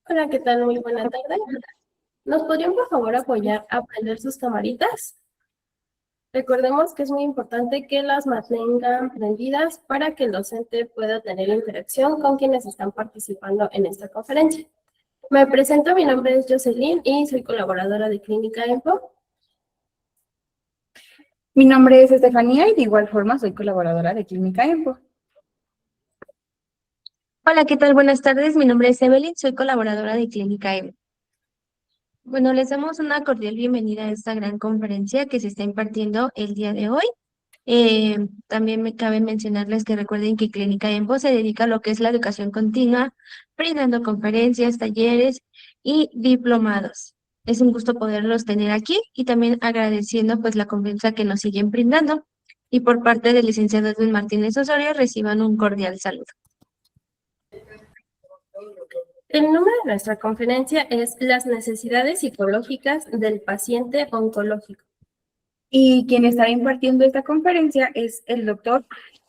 Hola, ¿qué tal? Muy buena tarde. ¿Nos podrían, por favor, apoyar a prender sus camaritas? Recordemos que es muy importante que las mantengan prendidas para que el docente pueda tener interacción con quienes están participando en esta conferencia. Me presento, mi nombre es Jocelyn y soy colaboradora de Clínica Info. Mi nombre es Estefanía y de igual forma soy colaboradora de Clínica Info. Hola, ¿qué tal? Buenas tardes. Mi nombre es Evelyn, soy colaboradora de Clínica M. Bueno, les damos una cordial bienvenida a esta gran conferencia que se está impartiendo el día de hoy. También me cabe mencionarles que recuerden que Clínica Empo se dedica a lo que es la educación continua, brindando conferencias, talleres y diplomados. Es un gusto poderlos tener aquí y también agradeciendo pues la confianza que nos siguen brindando. Y por parte del licenciado Edwin Martínez Osorio reciban un cordial saludo. El nombre de nuestra conferencia es Las necesidades psicológicas del paciente oncológico. Y quien estará impartiendo esta conferencia es el doctor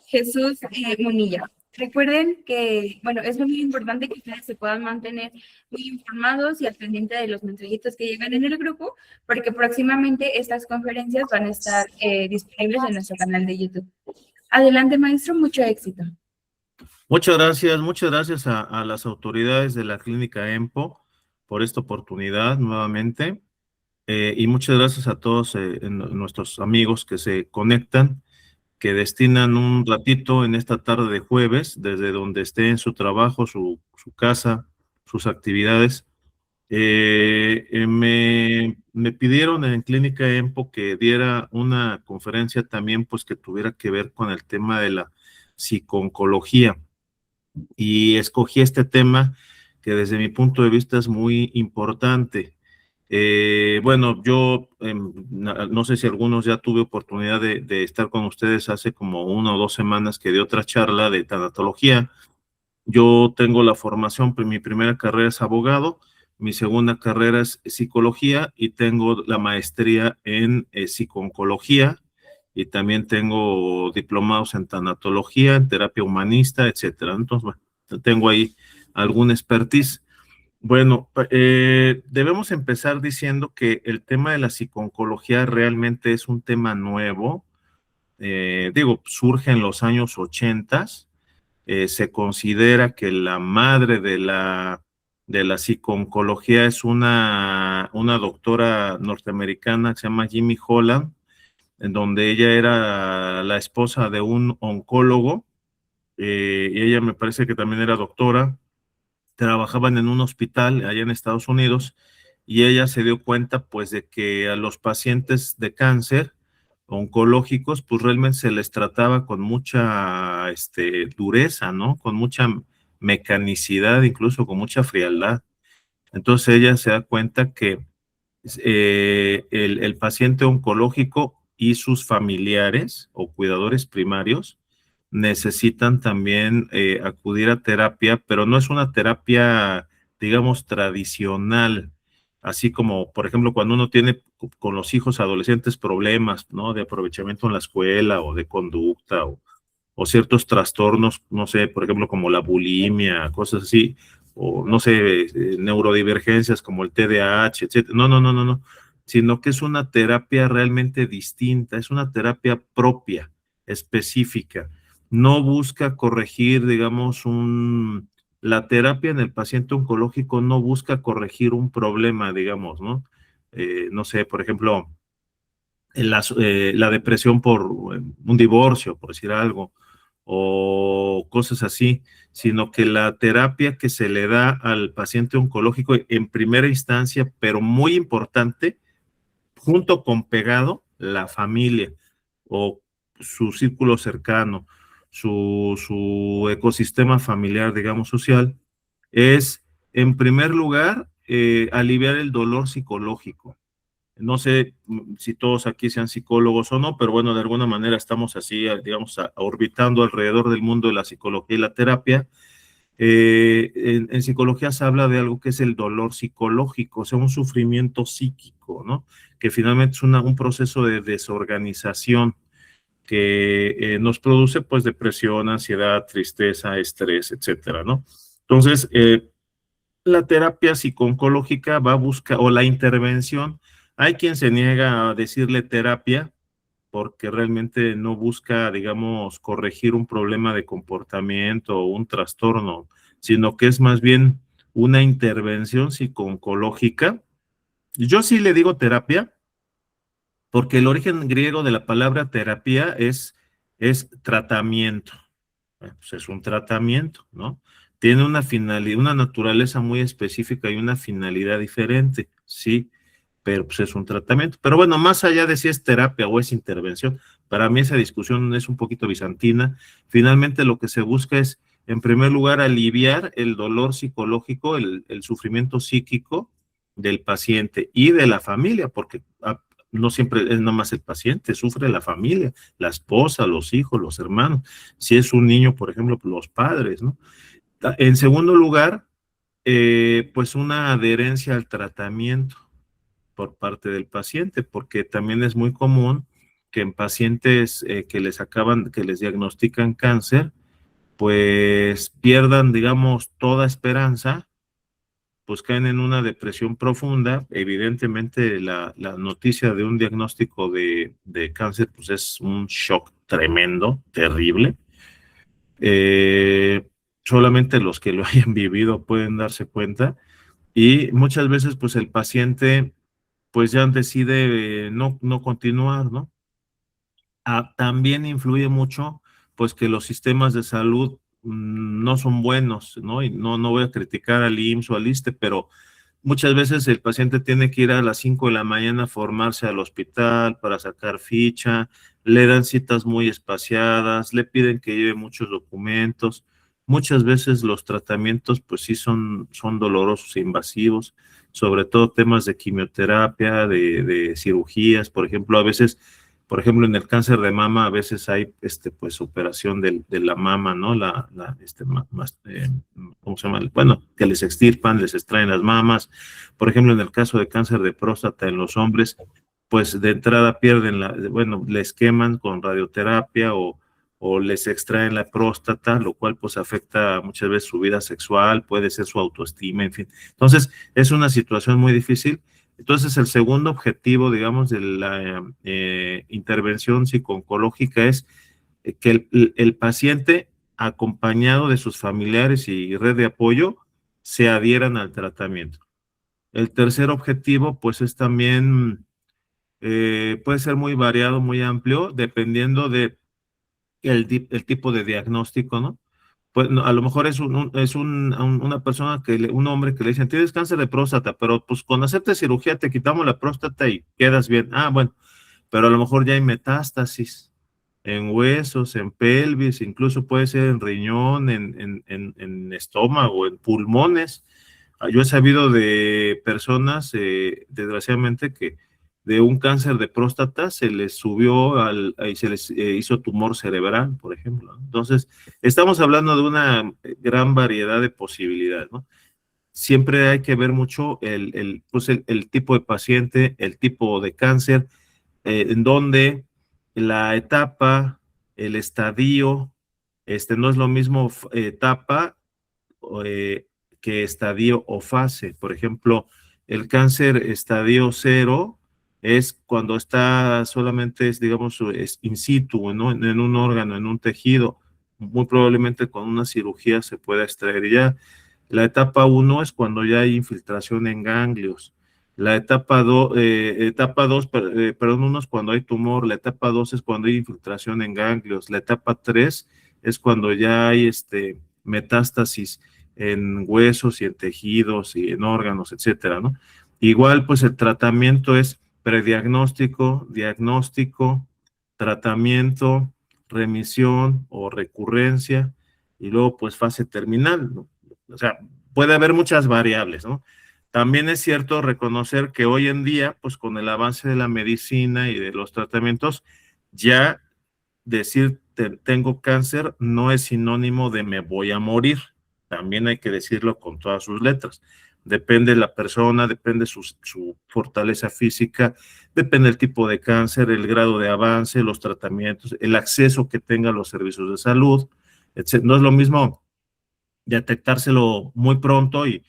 Jesús Munilla. Recuerden que, bueno, es muy importante que ustedes se puedan mantener muy informados y al pendiente de los mensajitos que llegan en el grupo, porque próximamente estas conferencias van a estar disponibles en nuestro canal de YouTube. Adelante, maestro, mucho éxito. Muchas gracias a las autoridades de la Clínica EMPO por esta oportunidad nuevamente. Y muchas gracias a todos nuestros amigos que se conectan, que destinan un ratito en esta tarde de jueves, desde donde esté en su trabajo, su casa, sus actividades. Me pidieron en Clínica EMPO que diera una conferencia también, pues que tuviera que ver con el tema de la psicooncología. Y escogí este tema que desde mi punto de vista es muy importante. Bueno, yo no sé si algunos ya tuve oportunidad de estar con ustedes hace como 1 o 2 semanas que di otra charla de tanatología. Yo tengo la formación, mi primera carrera es abogado, mi segunda carrera es psicología y tengo la maestría en psicooncología y también tengo diplomados en tanatología, en terapia humanista, etcétera. Entonces, bueno, tengo ahí algún expertise. Bueno, debemos empezar diciendo que el tema de la psicooncología realmente es un tema nuevo. Surge en los años 80. Se considera que la madre de la psicooncología es una doctora norteamericana que se llama Jimmy Holland, en donde ella era la esposa de un oncólogo, y ella me parece que también era doctora. Trabajaban en un hospital allá en Estados Unidos y ella se dio cuenta pues de que a los pacientes de cáncer oncológicos pues realmente se les trataba con mucha dureza, ¿no? Con mucha mecanicidad, incluso con mucha frialdad. Entonces ella se da cuenta que el paciente oncológico y sus familiares o cuidadores primarios necesitan también acudir a terapia, pero no es una terapia, digamos, tradicional, así como, por ejemplo, cuando uno tiene con los hijos adolescentes problemas, ¿no? De aprovechamiento en la escuela o de conducta o ciertos trastornos, no sé, por ejemplo, como la bulimia, cosas así, o no sé, neurodivergencias como el TDAH, etcétera. No, sino que es una terapia realmente distinta, es una terapia propia, específica. No busca corregir, digamos, la terapia en el paciente oncológico no busca corregir un problema, digamos, ¿no? No sé, por ejemplo, la depresión por un divorcio, por decir algo, o cosas así, sino que la terapia que se le da al paciente oncológico en primera instancia, pero muy importante, junto con pegado, la familia o su círculo cercano, su ecosistema familiar, digamos, social, es, en primer lugar, aliviar el dolor psicológico. No sé si todos aquí sean psicólogos o no, pero bueno, de alguna manera estamos así, digamos, orbitando alrededor del mundo de la psicología y la terapia. En psicología se habla de algo que es el dolor psicológico, o sea, un sufrimiento psíquico, ¿no? Que finalmente es un proceso de desorganización que nos produce, pues, depresión, ansiedad, tristeza, estrés, etcétera, ¿no? Entonces, la terapia psico-oncológica va a buscar, o la intervención, hay quien se niega a decirle terapia porque realmente no busca, digamos, corregir un problema de comportamiento o un trastorno, sino que es más bien una intervención psico-oncológica. Yo sí le digo terapia, porque el origen griego de la palabra terapia es tratamiento. Pues es un tratamiento, ¿no? Tiene una finalidad, una naturaleza muy específica y una finalidad diferente, sí, pero pues es un tratamiento. Pero bueno, más allá de si es terapia o es intervención, para mí esa discusión es un poquito bizantina. Finalmente lo que se busca es, en primer lugar, aliviar el dolor psicológico, el sufrimiento psíquico del paciente y de la familia, porque no siempre es nada más el paciente, sufre la familia, la esposa, los hijos, los hermanos. Si es un niño, por ejemplo, los padres, ¿no? En segundo lugar, pues una adherencia al tratamiento por parte del paciente, porque también es muy común que en pacientes que les diagnostican cáncer, pues pierdan, digamos, toda esperanza, pues caen en una depresión profunda. Evidentemente la noticia de un diagnóstico de cáncer, pues es un shock tremendo, terrible. Solamente los que lo hayan vivido pueden darse cuenta, y muchas veces pues el paciente pues ya decide no continuar, ¿no? También influye mucho, pues que los sistemas de salud no son buenos, ¿no? Y no voy a criticar al IMSS o al ISSSTE, pero muchas veces el paciente tiene que ir a las 5 de la mañana a formarse al hospital para sacar ficha, le dan citas muy espaciadas, le piden que lleve muchos documentos. Muchas veces los tratamientos, pues sí son dolorosos e invasivos, sobre todo temas de quimioterapia, de cirugías, por ejemplo, a veces, por ejemplo, en el cáncer de mama, a veces hay, pues, operación de la mama, ¿no? ¿Cómo se llama? Bueno, que les extirpan, les extraen las mamas. Por ejemplo, en el caso de cáncer de próstata en los hombres, pues de entrada pierden bueno, les queman con radioterapia o les extraen la próstata, lo cual pues afecta muchas veces su vida sexual, puede ser su autoestima, en fin. Entonces, es una situación muy difícil. Entonces, el segundo objetivo, digamos, de la intervención psico-oncológica es que el paciente, acompañado de sus familiares y red de apoyo, se adhieran al tratamiento. El tercer objetivo, pues, es también, puede ser muy variado, muy amplio, dependiendo de el tipo de diagnóstico, ¿no? Pues no, a lo mejor es una persona un hombre que le dicen, tienes cáncer de próstata, pero pues con hacerte cirugía te quitamos la próstata y quedas bien. Ah, bueno, pero a lo mejor ya hay metástasis en huesos, en pelvis, incluso puede ser en riñón, en estómago, en pulmones. Yo he sabido de personas, desgraciadamente, que de un cáncer de próstata se les subió y se les hizo tumor cerebral, por ejemplo, ¿no? Entonces, estamos hablando de una gran variedad de posibilidades, ¿no? Siempre hay que ver mucho pues el tipo de paciente, el tipo de cáncer, en donde la etapa, el estadio, no es lo mismo etapa eh, que estadio o fase. Por ejemplo, el cáncer estadio 0 es cuando está solamente, digamos, es in situ, ¿no? En un órgano, en un tejido. Muy probablemente con una cirugía se pueda extraer ya. La etapa 1 es cuando ya hay infiltración en ganglios. La etapa 2, perdón, 1 es cuando hay tumor. La etapa 2 es cuando hay infiltración en ganglios. La etapa 3 es cuando ya hay metástasis en huesos y en tejidos y en órganos, etcétera, ¿no? Igual, pues el tratamiento es prediagnóstico, diagnóstico, tratamiento, remisión o recurrencia, y luego, pues, fase terminal, ¿no? O sea, puede haber muchas variables, ¿no? También es cierto reconocer que hoy en día, pues, con el avance de la medicina y de los tratamientos, ya decir tengo cáncer no es sinónimo de me voy a morir. También hay que decirlo con todas sus letras. Depende de la persona, depende su fortaleza física, depende del tipo de cáncer, el grado de avance, los tratamientos, el acceso que tenga a los servicios de salud, etc. No es lo mismo detectárselo muy pronto y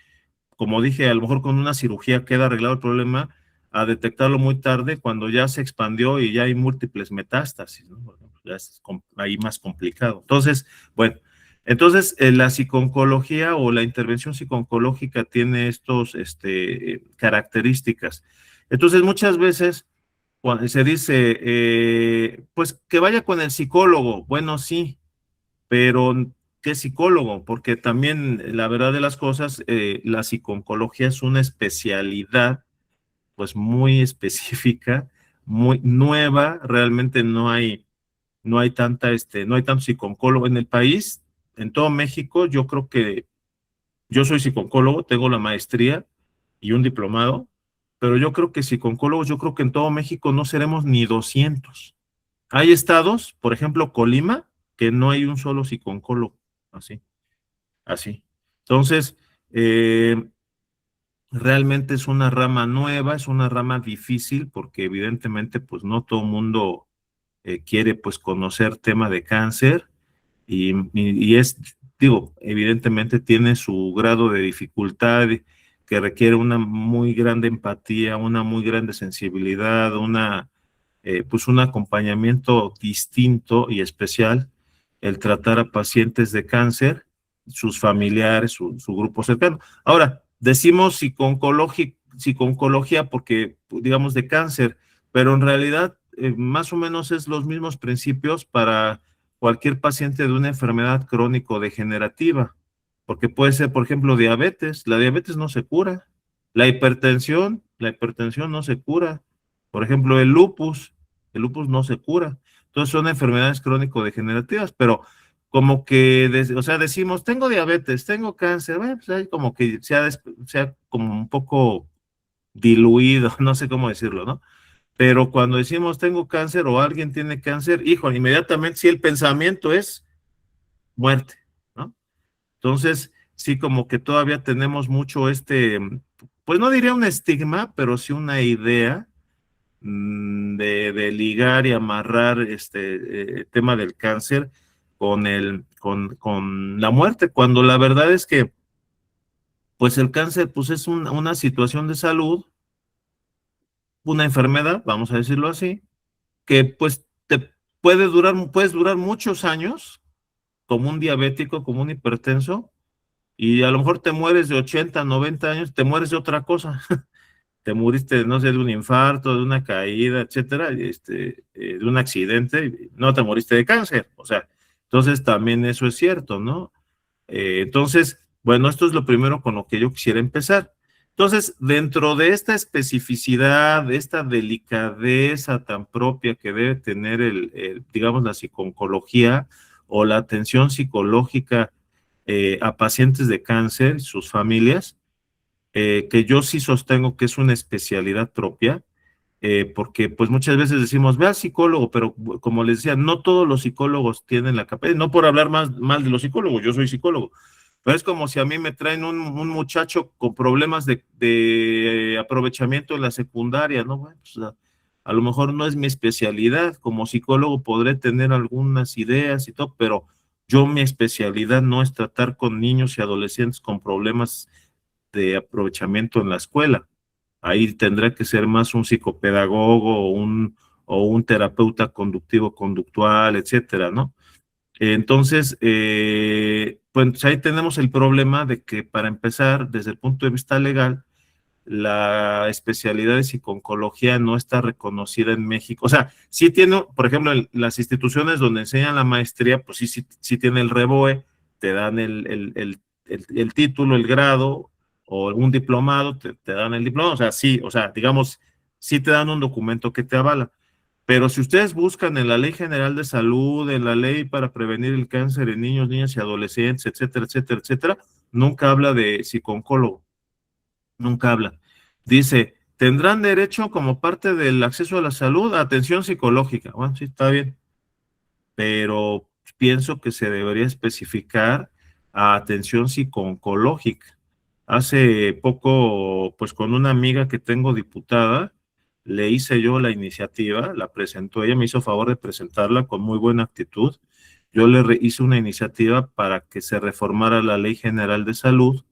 como dije, a lo mejor con una cirugía queda arreglado el problema, a detectarlo muy tarde cuando ya se expandió y ya hay múltiples metástasis, ¿no? Bueno, ya es ahí más complicado. Entonces, bueno, entonces la psiconcología o la intervención psiconcológica tiene estos características. Entonces, muchas veces cuando se dice, pues que vaya con el psicólogo. Bueno, sí, pero ¿qué psicólogo? Porque también la verdad de las cosas, la psiconcología es una especialidad pues muy específica, muy nueva, realmente no hay tanta, no hay tanto psiconcólogo en el país, en todo México. Yo creo que yo soy psiconcólogo, tengo la maestría y un diplomado, pero yo creo que psiconcólogos, yo creo que en todo México no seremos ni 200. Hay estados, por ejemplo, Colima, que no hay un solo psiconcólogo, así, así. Entonces, realmente es una rama nueva, es una rama difícil, porque evidentemente, pues no todo el mundo quiere, pues, conocer tema de cáncer, y es, digo, evidentemente tiene su grado de dificultad, que requiere una muy grande empatía, una muy grande sensibilidad, pues un acompañamiento distinto y especial, el tratar a pacientes de cáncer, sus familiares, su grupo cercano. Ahora, decimos psiconcología porque, digamos, de cáncer, pero en realidad más o menos es los mismos principios para cualquier paciente de una enfermedad crónico-degenerativa, porque puede ser, por ejemplo, diabetes. La diabetes no se cura. La hipertensión no se cura. Por ejemplo, el lupus no se cura. Entonces son enfermedades crónico-degenerativas, pero como que, o sea, decimos, tengo diabetes, tengo cáncer, bueno, pues hay como que sea como un poco diluido, no sé cómo decirlo, ¿no? Pero cuando decimos tengo cáncer o alguien tiene cáncer, hijo, inmediatamente sí el pensamiento es muerte, ¿no? Entonces, sí, como que todavía tenemos mucho pues no diría un estigma, pero sí una idea de ligar y amarrar este tema del cáncer con la muerte, cuando la verdad es que, pues el cáncer, pues es una situación de salud, una enfermedad, vamos a decirlo así, que pues puedes durar muchos años como un diabético, como un hipertenso, y a lo mejor te mueres de 80, 90 años, te mueres de otra cosa. Te muriste, no sé, de un infarto, de una caída, etcétera, de un accidente, no te moriste de cáncer. O sea, entonces también eso es cierto, ¿no? Entonces, bueno, esto es lo primero con lo que yo quisiera empezar. Entonces, dentro de esta especificidad, de esta delicadeza tan propia que debe tener digamos, la psiconcología o la atención psicológica a pacientes de cáncer y sus familias, que yo sí sostengo que es una especialidad propia, porque pues muchas veces decimos, ve al psicólogo, pero como les decía, no todos los psicólogos tienen la capacidad, no por hablar mal de los psicólogos, yo soy psicólogo, pero es como si a mí me traen un muchacho con problemas de aprovechamiento en la secundaria, ¿no? Bueno, pues, a lo mejor no es mi especialidad, como psicólogo podré tener algunas ideas y todo, pero mi especialidad no es tratar con niños y adolescentes con problemas de aprovechamiento en la escuela. Ahí tendrá que ser más un psicopedagogo o un terapeuta conductivo-conductual, etcétera, ¿no? Entonces, pues ahí tenemos el problema de que, para empezar, desde el punto de vista legal, la especialidad de psiconcología no está reconocida en México. O sea, sí tiene, por ejemplo, las instituciones donde enseñan la maestría, pues sí tiene el REBOE, te dan el título, el grado, o un diplomado, te dan el diploma. O sea, sí, o sea, digamos, sí te dan un documento que te avala. Pero si ustedes buscan en la Ley General de Salud, en la Ley para prevenir el cáncer en niños, niñas y adolescentes, etcétera, etcétera, etcétera, nunca habla de psiconcólogo, nunca habla. Dice, tendrán derecho, como parte del acceso a la salud, a atención psicológica. Bueno, sí, está bien, pero pienso que se debería especificar a atención psico-oncológica. Hace poco, pues con una amiga que tengo diputada, le hice yo la iniciativa, la presentó, ella me hizo favor de presentarla con muy buena actitud. Yo hice una iniciativa para que se reformara la Ley General de Salud,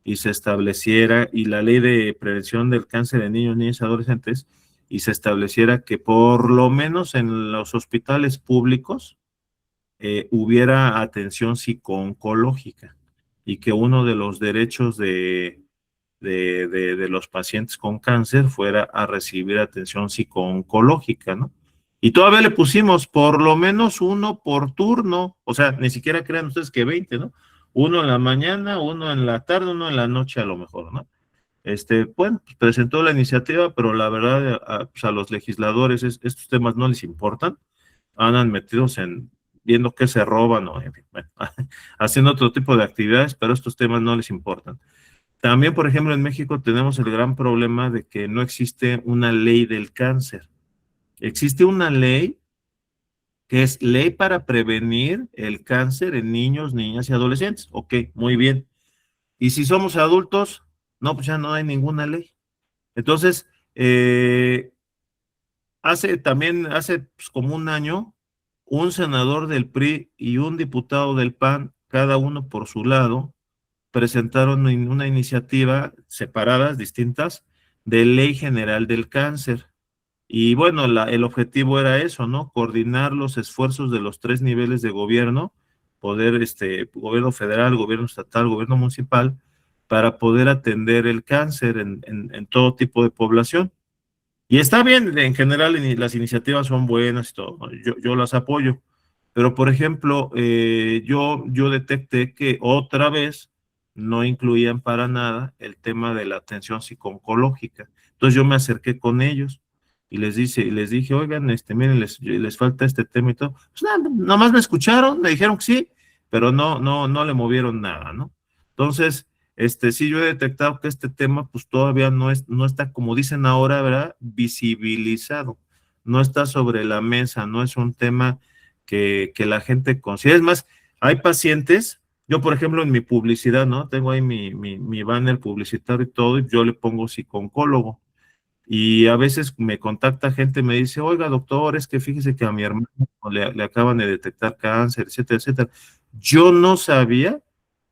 y se estableciera, y la ley de prevención del cáncer en niños, niñas y adolescentes, y se estableciera que por lo menos en los hospitales públicos hubiera atención psico-oncológica, y que uno de los derechos de los pacientes con cáncer fuera a recibir atención psico-oncológica, ¿no? Y todavía le pusimos por lo menos uno por turno, o sea, ni siquiera crean ustedes que 20, ¿no? Uno en la mañana, uno en la tarde, uno en la noche a lo mejor, ¿no? Bueno, pues presentó la iniciativa, pero la verdad, pues a los legisladores estos temas no les importan, andan metidos en viendo qué se roban o en fin, bueno, haciendo otro tipo de actividades, pero estos temas no les importan. También, por ejemplo, en México tenemos el gran problema de que no existe una ley del cáncer. Existe una ley que es ley para prevenir el cáncer en niños, niñas y adolescentes. Ok, muy bien. Y si somos adultos, no, pues ya no hay ninguna ley. Entonces, hace pues, como un año, un senador del PRI y un diputado del PAN, cada uno por su lado, presentaron una iniciativa separadas, distintas, de Ley General del Cáncer. Y bueno, el objetivo era eso, ¿no? Coordinar los esfuerzos de los 3 niveles de gobierno, poder, gobierno federal, gobierno estatal, gobierno municipal, para poder atender el cáncer en todo tipo de población. Y está bien, en general las iniciativas son buenas y todo, ¿no? Yo las apoyo. Pero, por ejemplo, yo detecté que otra vez no incluían para nada el tema de la atención psico-oncológica. Entonces yo me acerqué con ellos y les dije, oigan, miren, les falta este tema y todo. Pues nada, nomás me escucharon, me dijeron que sí, pero no le movieron nada, ¿no? Entonces, sí, yo he detectado que este tema, pues todavía no está, como dicen ahora, ¿verdad? Visibilizado, no está sobre la mesa, no es un tema que la gente considera. Es más, hay pacientes, yo por ejemplo en mi publicidad, ¿no? Tengo ahí mi banner publicitario y todo, y yo le pongo psico-oncólogo. Y a veces me contacta gente, me dice, oiga doctor, es que fíjese que a mi hermano le acaban de detectar cáncer, etcétera, etcétera. Yo no sabía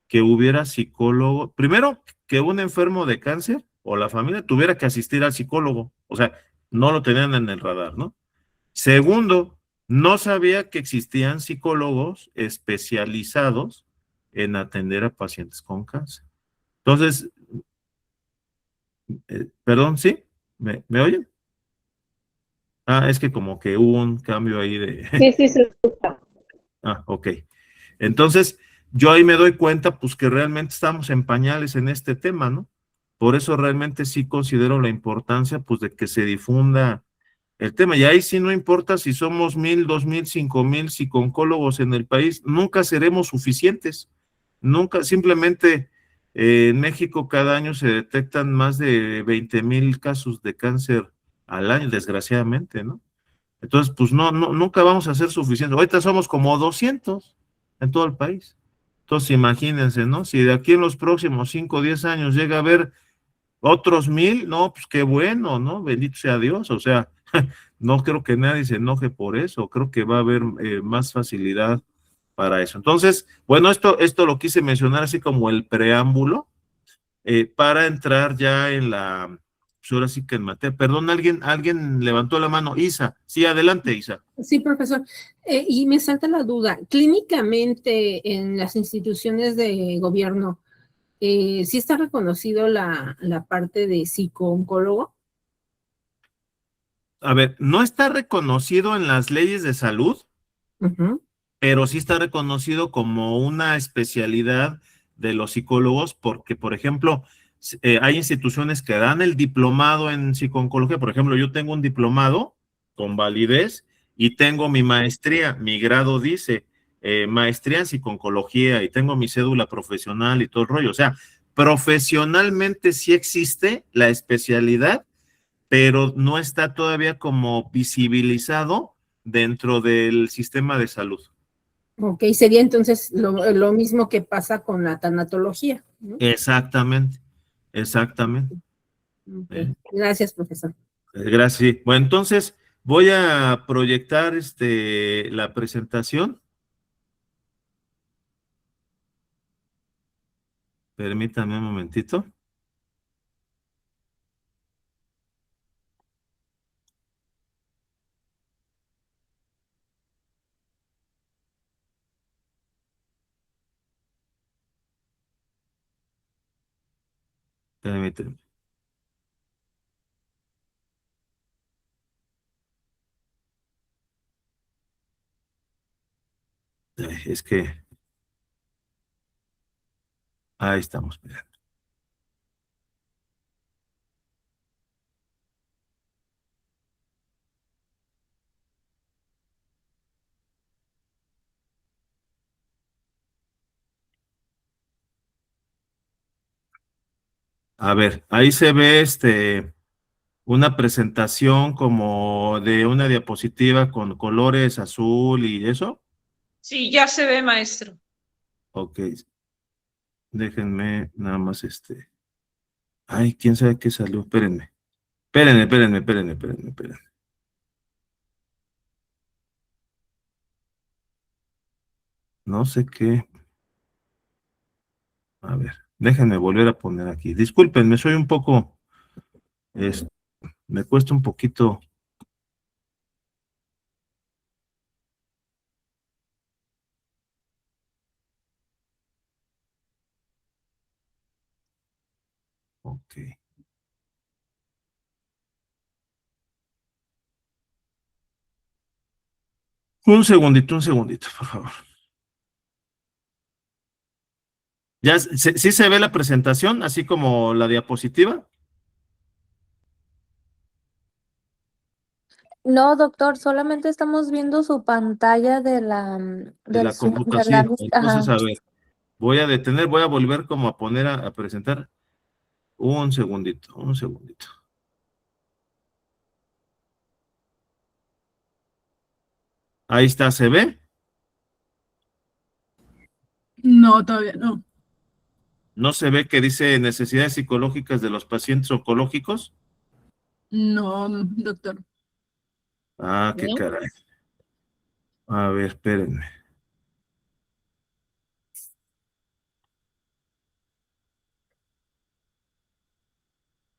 que hubiera psicólogo, primero, que un enfermo de cáncer o la familia tuviera que asistir al psicólogo, o sea, no lo tenían en el radar, ¿no? Segundo, no sabía que existían psicólogos especializados en atender a pacientes con cáncer. Entonces, perdón, ¿sí? ¿Me oyen? Ah, es que como que hubo un cambio ahí de... Sí, sí, se escucha. Ah, ok. Entonces, yo ahí me doy cuenta, pues, que realmente estamos en pañales en este tema, ¿no? Por eso realmente sí considero la importancia, pues, de que se difunda el tema. Y ahí sí no importa si somos 1,000, 2,000, 5,000 psico-oncólogos en el país, nunca seremos suficientes. Nunca, simplemente en México cada año se detectan más de 20,000 casos de cáncer al año, desgraciadamente, ¿no? Entonces, pues nunca vamos a ser suficientes. Ahorita somos como 200 en todo el país. Entonces, imagínense, ¿no? Si de aquí en los próximos 5 o 10 años llega a haber otros 1,000, no, pues qué bueno, ¿no? Bendito sea Dios. O sea, no creo que nadie se enoje por eso. Creo que va a haber más facilidad para eso. Entonces, bueno, esto lo quise mencionar así como el preámbulo para entrar ya en pues ahora sí que en materia. Perdón, alguien levantó la mano. Isa, sí, adelante, Isa. Sí, profesor. Y me salta la duda, clínicamente en las instituciones de gobierno, ¿sí está reconocido la parte de psico-oncólogo? A ver, no está reconocido en las leyes de salud, Ujú. pero sí está reconocido como una especialidad de los psicólogos, porque, por ejemplo, hay instituciones que dan el diplomado en psico-oncología. Por ejemplo, yo tengo un diplomado con validez y tengo mi maestría, mi grado dice maestría en psico-oncología y tengo mi cédula profesional y todo el rollo. O sea, profesionalmente sí existe la especialidad, pero no está todavía como visibilizado dentro del sistema de salud. Ok, sería entonces lo mismo que pasa con la tanatología, ¿no? Exactamente, exactamente. Ok, gracias, profesor. Gracias. Sí. Bueno, entonces voy a proyectar la presentación. Permítame un momentito. Permíteme. Ay, es que ahí estamos. Mira. A ver, ahí se ve una presentación como de una diapositiva con colores azul y eso. Sí, ya se ve, maestro. Ok. Déjenme nada más Ay, quién sabe qué salió. Espérenme. Espérenme. No sé qué. A ver, déjenme volver a poner aquí. Discúlpenme, soy un poco, es- me cuesta un poquito. Ok. Un segundito, por favor. ¿Ya sí se ve la presentación, así como la diapositiva? No, doctor, solamente estamos viendo su pantalla De del la Zoom, computadora, de la sí. Entonces, ajá. a ver, voy a volver como a poner a presentar. Un segundito. Ahí está, ¿se ve? No, todavía no. ¿No se ve que dice necesidades psicológicas de los pacientes oncológicos? No, doctor. Ah, qué ¿No? caray. A ver, espérenme.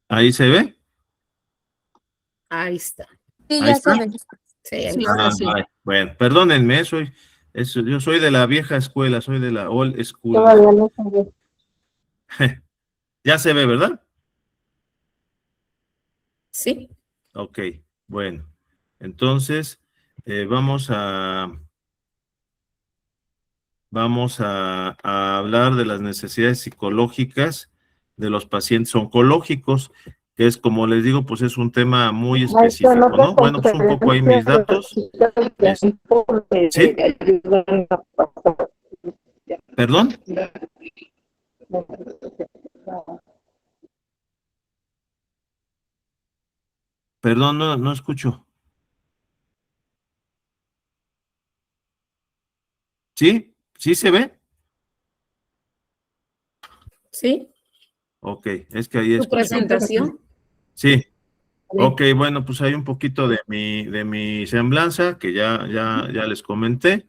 ¿Ahí se ve? Ahí está. Sí, ¿Ahí ya está? se ve. Sí, Ah, ahora sí. ay, bueno, perdónenme, yo soy de la vieja escuela, soy de la old school. Todavía no se ve. Ya se ve, ¿verdad? Sí. Ok, bueno. Entonces, vamos a hablar de las necesidades psicológicas de los pacientes oncológicos, que es, como les digo, pues es un tema muy Maestro, en específico, otra ¿no? Bueno, pues un poco ahí mis conferencia datos. necesita el tiempo ¿Sí? de ayudar a pasar. ¿Perdón? Perdón, no escucho. ¿Sí? ¿Sí se ve? Sí. Ok, es que ahí Tu escuché. presentación. Sí, Bien. ok, bueno, pues hay un poquito de mi semblanza que ya les comenté.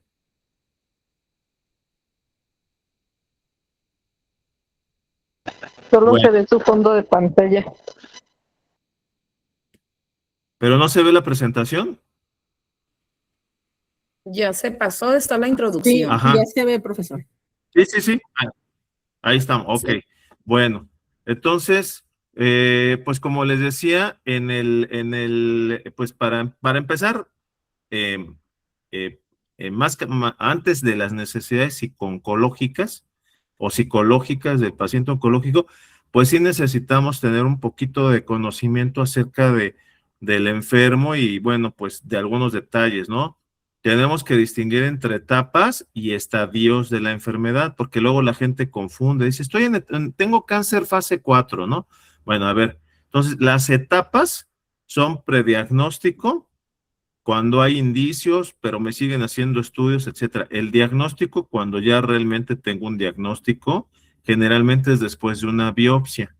Solo Bueno, se ve su fondo de pantalla. pero no se ve la presentación. Ya se pasó, está la introducción. Sí, Ajá, ya se ve, profesor. sí. Ahí estamos, ok. Sí. Bueno, entonces, pues como les decía, pues para empezar, eh, eh, antes de las necesidades oncológicas o psicológicas del paciente oncológico, pues sí necesitamos tener un poquito de conocimiento acerca del enfermo y bueno, pues de algunos detalles, ¿no? Tenemos que distinguir entre etapas y estadios de la enfermedad, porque luego la gente confunde, dice, tengo cáncer fase 4, ¿no? Bueno, a ver, entonces las etapas son prediagnóstico, cuando hay indicios, pero me siguen haciendo estudios, etcétera. El diagnóstico, cuando ya realmente tengo un diagnóstico, generalmente es después de una biopsia.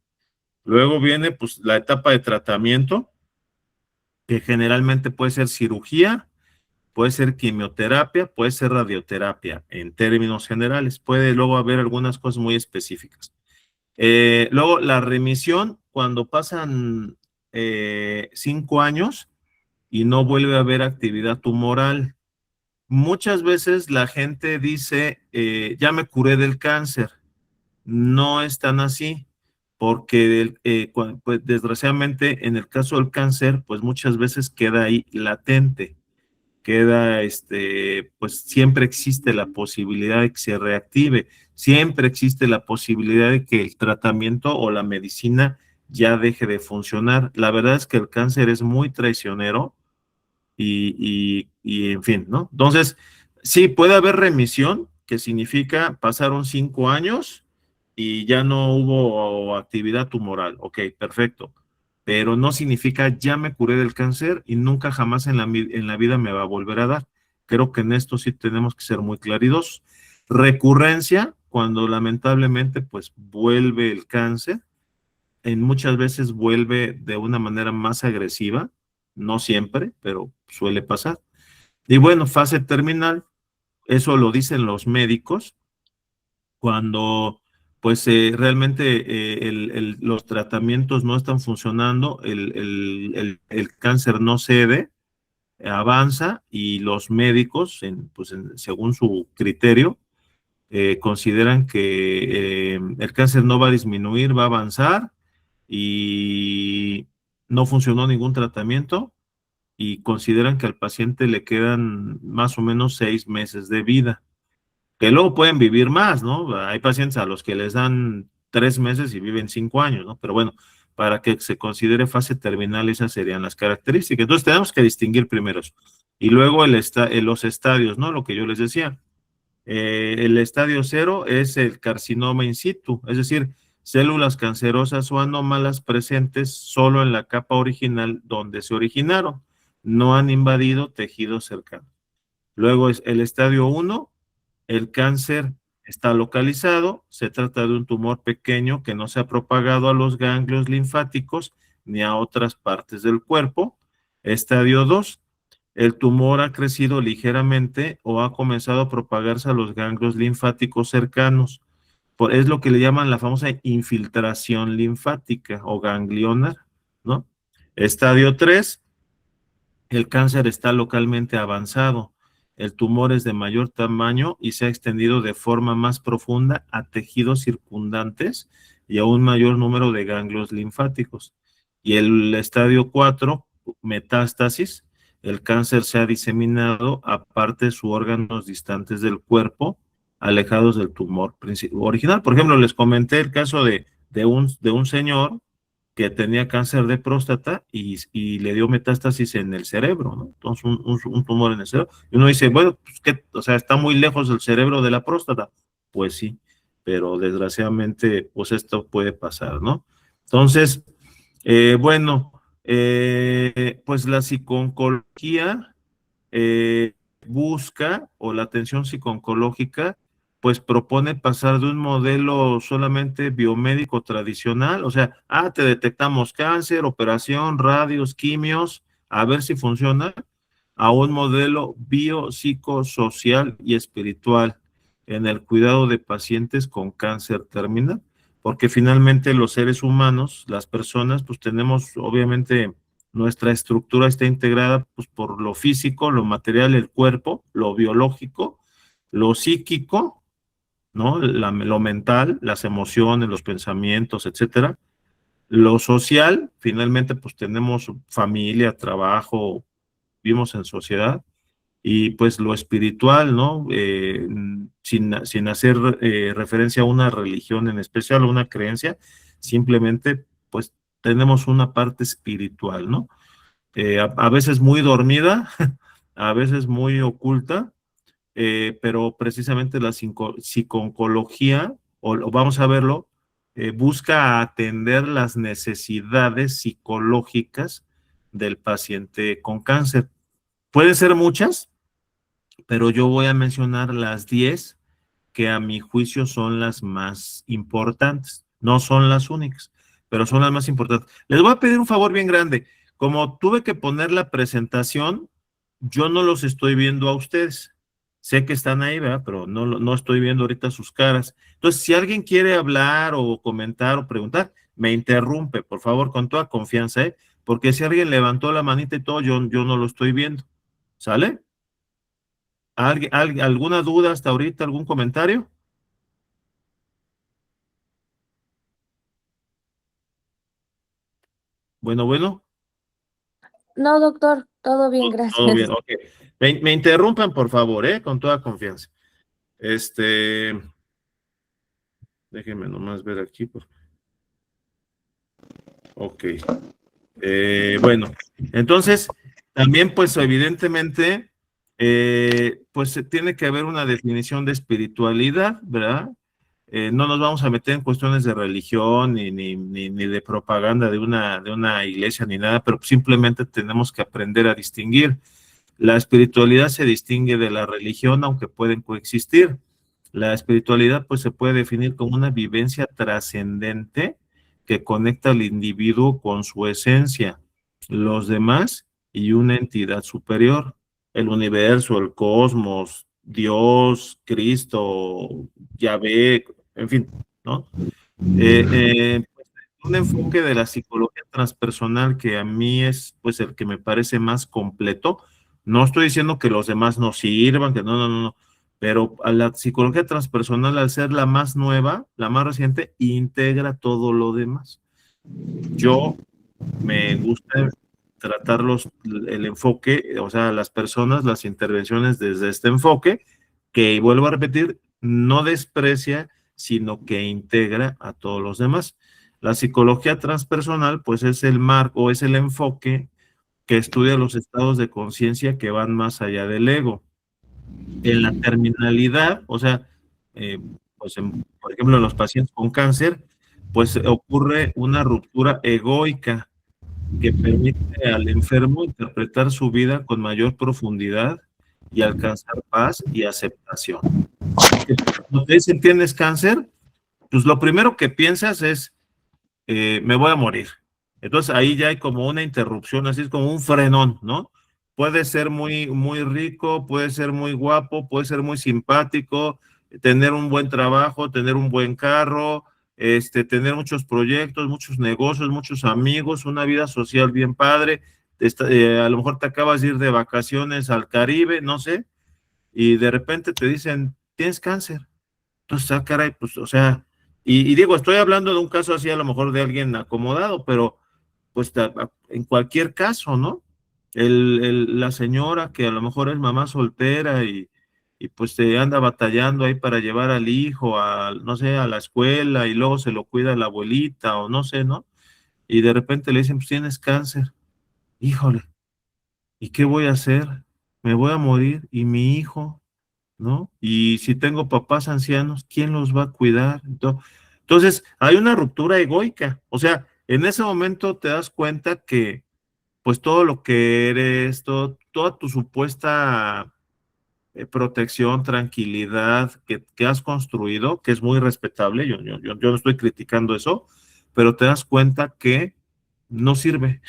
Luego viene, pues, la etapa de tratamiento, que generalmente puede ser cirugía, puede ser quimioterapia, puede ser radioterapia, en términos generales. Puede luego haber algunas cosas muy específicas. Luego, la remisión, cuando pasan 5 años y no vuelve a haber actividad tumoral. Muchas veces la gente dice, ya me curé del cáncer. No es tan así, porque pues, desgraciadamente en el caso del cáncer, pues muchas veces queda ahí latente, queda, pues siempre existe la posibilidad de que se reactive, siempre existe la posibilidad de que el tratamiento o la medicina ya deje de funcionar. La verdad es que el cáncer es muy traicionero y en fin, ¿no? Entonces, sí, puede haber remisión, que significa pasaron 5 años y ya no hubo actividad tumoral. Ok, perfecto. Pero no significa ya me curé del cáncer y nunca jamás en la vida me va a volver a dar. Creo que en esto sí tenemos que ser muy claridosos. Recurrencia, cuando lamentablemente pues vuelve el cáncer, en muchas veces vuelve de una manera más agresiva, no siempre, pero suele pasar. Y bueno, fase terminal, eso lo dicen los médicos, cuando pues realmente los tratamientos no están funcionando, el cáncer no cede, avanza y los médicos, según su criterio, consideran que el cáncer no va a disminuir, va a avanzar y no funcionó ningún tratamiento y consideran que al paciente le quedan más o menos 6 meses de vida, que luego pueden vivir más, ¿no? Hay pacientes a los que les dan 3 meses y viven 5 años, ¿no? Pero bueno, para que se considere fase terminal, esas serían las características. Entonces tenemos que distinguir primero eso. Y luego los estadios, ¿no? Lo que yo les decía. El estadio 0 es el carcinoma in situ, es decir, células cancerosas o anómalas presentes solo en la capa original donde se originaron, no han invadido tejidos cercanos. Luego es el estadio 1, el cáncer está localizado, se trata de un tumor pequeño que no se ha propagado a los ganglios linfáticos ni a otras partes del cuerpo. Estadio 2, el tumor ha crecido ligeramente o ha comenzado a propagarse a los ganglios linfáticos cercanos. Es lo que le llaman la famosa infiltración linfática o ganglionar, ¿no? Estadio 3, el cáncer está localmente avanzado. El tumor es de mayor tamaño y se ha extendido de forma más profunda a tejidos circundantes y a un mayor número de ganglios linfáticos. Y el estadio 4, metástasis, el cáncer se ha diseminado a partes u órganos distantes del cuerpo, alejados del tumor original. Por ejemplo, les comenté el caso de un señor que tenía cáncer de próstata y le dio metástasis en el cerebro, ¿no? Entonces, un tumor en el cerebro. Y uno dice, bueno, pues, o sea, está muy lejos del cerebro de la próstata. Pues sí, pero desgraciadamente, pues esto puede pasar, ¿no? Entonces, bueno, pues la psicooncología busca, o la atención psicooncológica, pues propone pasar de un modelo solamente biomédico tradicional, o sea, te detectamos cáncer, operación, radios, quimios, a ver si funciona, a un modelo biopsicosocial y espiritual en el cuidado de pacientes con cáncer terminal, porque finalmente los seres humanos, las personas, pues tenemos obviamente nuestra estructura está integrada pues, por lo físico, lo material, el cuerpo, lo biológico, lo psíquico, ¿no? Lo mental, las emociones, los pensamientos, etcétera. Lo social, finalmente, pues tenemos familia, trabajo, vivimos en sociedad. Y pues lo espiritual, ¿no? Sin hacer referencia a una religión en especial, o una creencia, simplemente, pues tenemos una parte espiritual, ¿no? A veces muy dormida, a veces muy oculta, pero precisamente la psicooncología, o vamos a verlo, busca atender las necesidades psicológicas del paciente con cáncer. Pueden ser muchas, pero yo voy a mencionar las 10 que a mi juicio son las más importantes. No son las únicas, pero son las más importantes. Les voy a pedir un favor bien grande. Como tuve que poner la presentación, yo no los estoy viendo a ustedes. Sé que están ahí, ¿verdad? Pero no estoy viendo ahorita sus caras. Entonces, si alguien quiere hablar o comentar o preguntar, me interrumpe, por favor, con toda confianza, ¿eh? Porque si alguien levantó la manita y todo, yo no lo estoy viendo. ¿Sale? ¿Alguna duda hasta ahorita? ¿Algún comentario? Bueno. No, doctor, todo bien, Todo bien, gracias. ok. Me interrumpan, por favor, con toda confianza. Déjenme nomás ver aquí. Ok. Bueno, entonces, también, pues, evidentemente, pues, tiene que haber una definición de espiritualidad, ¿verdad? No nos vamos a meter en cuestiones de religión ni de propaganda de una iglesia ni nada, pero simplemente tenemos que aprender a distinguir. La espiritualidad se distingue de la religión, aunque pueden coexistir. La espiritualidad, pues, se puede definir como una vivencia trascendente que conecta al individuo con su esencia, los demás y una entidad superior, el universo, el cosmos, Dios, Cristo, Yahvé, en fin, ¿no? Pues, un enfoque de la psicología transpersonal que a mí es, pues, el que me parece más completo. No estoy diciendo que los demás no sirvan, que no, pero a la psicología transpersonal, al ser la más nueva, la más reciente, integra todo lo demás. Yo me gusta el enfoque, o sea, las personas, las intervenciones desde este enfoque, que vuelvo a repetir, no desprecia, sino que integra a todos los demás. La psicología transpersonal, pues, es el marco, es el enfoque que estudia los estados de conciencia que van más allá del ego. En la terminalidad, o sea, pues, por ejemplo, en los pacientes con cáncer, pues ocurre una ruptura egoica que permite al enfermo interpretar su vida con mayor profundidad y alcanzar paz y aceptación. Porque cuando te dicen tienes cáncer, pues lo primero que piensas es, me voy a morir. Entonces ahí ya hay como una interrupción, así es como un frenón, ¿no? Puede ser muy rico, puede ser muy guapo, puede ser muy simpático, tener un buen trabajo, tener un buen carro, tener muchos proyectos, muchos negocios, muchos amigos, una vida social bien padre. A lo mejor te acabas de ir de vacaciones al Caribe, no sé, y de repente te dicen, tienes cáncer. Entonces, caray, pues, o sea, y digo, estoy hablando de un caso así, a lo mejor de alguien acomodado, pero pues en cualquier caso, ¿no? La señora que a lo mejor es mamá soltera y pues se anda batallando ahí para llevar al hijo no sé, a la escuela y luego se lo cuida la abuelita o no sé, ¿no? Y de repente le dicen, pues tienes cáncer. Híjole, ¿y qué voy a hacer? Me voy a morir y mi hijo, ¿no? Y si tengo papás ancianos, ¿quién los va a cuidar? Entonces, hay una ruptura egoica. O sea, en ese momento te das cuenta que, pues, todo lo que eres, toda tu supuesta protección, tranquilidad que has construido, que es muy respetable, yo no estoy criticando eso, pero te das cuenta que no sirve.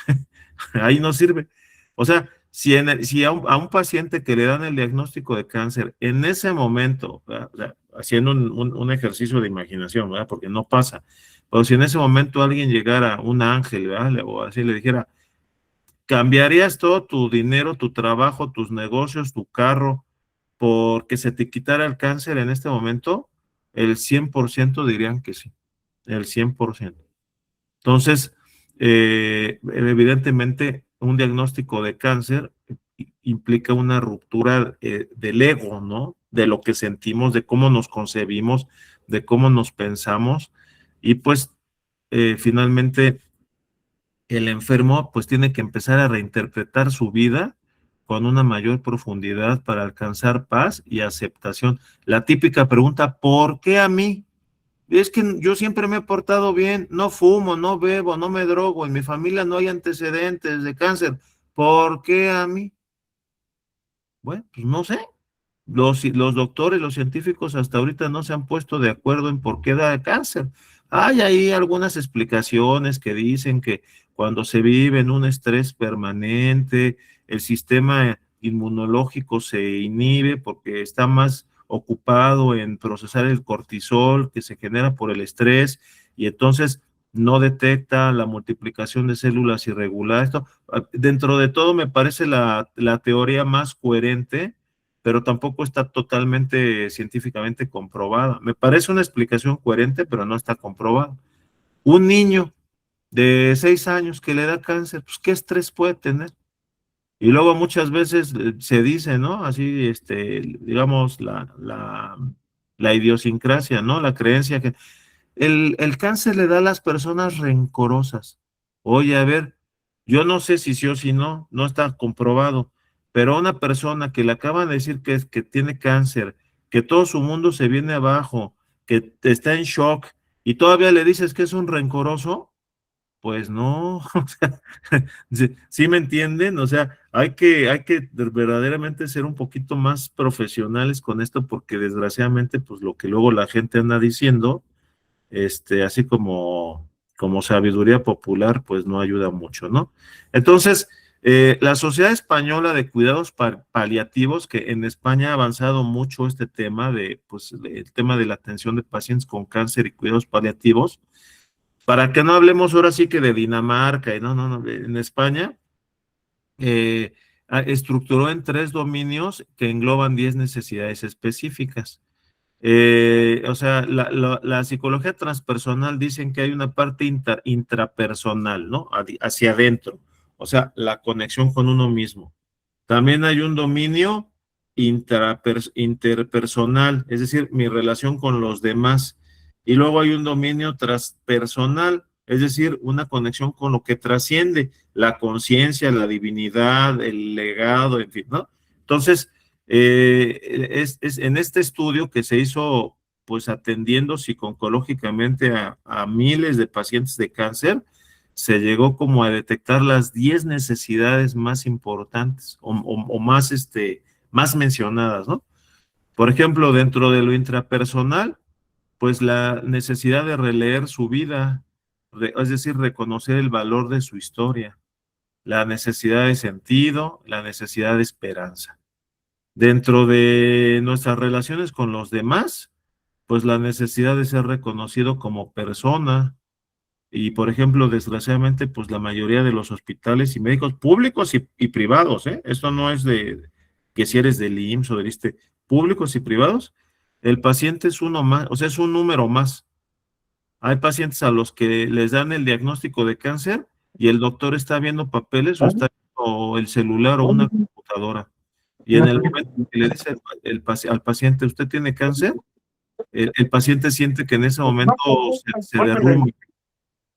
Ahí no sirve. O sea, si a un paciente que le dan el diagnóstico de cáncer, en ese momento, ¿verdad? O sea, haciendo un ejercicio de imaginación, ¿verdad? Porque no pasa, pero si en ese momento alguien llegara, un ángel, ¿verdad? O así le dijera, ¿cambiarías todo tu dinero, tu trabajo, tus negocios, tu carro, porque se te quitara el cáncer en este momento? El 100% dirían que sí, el 100%. Entonces, evidentemente, un diagnóstico de cáncer implica una ruptura del ego, ¿no? De lo que sentimos, de cómo nos concebimos, de cómo nos pensamos, y pues finalmente el enfermo pues tiene que empezar a reinterpretar su vida con una mayor profundidad para alcanzar paz y aceptación. La típica pregunta, ¿por qué a mí? Es que yo siempre me he portado bien, no fumo, no bebo, no me drogo, en mi familia no hay antecedentes de cáncer. ¿Por qué a mí? Bueno, pues no sé. Los doctores, los científicos hasta ahorita no se han puesto de acuerdo en por qué da cáncer. Hay ahí algunas explicaciones que dicen que cuando se vive en un estrés permanente, el sistema inmunológico se inhibe porque está más ocupado en procesar el cortisol que se genera por el estrés y entonces no detecta la multiplicación de células irregular. Esto, dentro de todo me parece la teoría más coherente, pero tampoco está totalmente científicamente comprobada. Me parece una explicación coherente, pero no está comprobada. Un niño de 6 años que le da cáncer, pues ¿qué estrés puede tener? Y luego muchas veces se dice, ¿no? Así, digamos, la idiosincrasia, ¿no? La creencia que el cáncer le da a las personas rencorosas. Oye, a ver, yo no sé si sí o si no, no está comprobado, pero una persona que le acaban de decir que tiene cáncer, que todo su mundo se viene abajo, que está en shock, y todavía le dices que es un rencoroso, pues no, o sea, ¿sí me entienden? O sea, hay que verdaderamente ser un poquito más profesionales con esto, porque desgraciadamente, pues lo que luego la gente anda diciendo, así como sabiduría popular, pues no ayuda mucho, ¿no? Entonces, la Sociedad Española de Cuidados Paliativos, que en España ha avanzado mucho este tema pues, el tema de la atención de pacientes con cáncer y cuidados paliativos, para que no hablemos ahora sí que de Dinamarca, y no, en España, eh, estructuró en 3 dominios que engloban 10 necesidades específicas. O sea, la psicología transpersonal dicen que hay una parte intrapersonal, ¿no? Hacia adentro, o sea, la conexión con uno mismo. También hay un dominio interpersonal, es decir, mi relación con los demás. Y luego hay un dominio transpersonal, es decir, una conexión con lo que trasciende, la conciencia, la divinidad, el legado, en fin, ¿no? Entonces, es en este estudio que se hizo, pues atendiendo psico-oncológicamente a miles de pacientes de cáncer, se llegó como a detectar las 10 necesidades más importantes o más, más mencionadas, ¿no? Por ejemplo, dentro de lo intrapersonal, pues la necesidad de releer su vida, es decir, reconocer el valor de su historia, la necesidad de sentido, la necesidad de esperanza. Dentro de nuestras relaciones con los demás, pues la necesidad de ser reconocido como persona. Y, por ejemplo, desgraciadamente, pues la mayoría de los hospitales y médicos públicos y privados, ¿eh? Esto no es de que si eres del IMSS o del ISSSTE, públicos y privados, el paciente es uno más, o sea, es un número más. Hay pacientes a los que les dan el diagnóstico de cáncer y el doctor está viendo papeles o está viendo el celular o una computadora. Y en el momento que le dice al paciente, ¿usted tiene cáncer? El paciente siente que en ese momento se derrumba.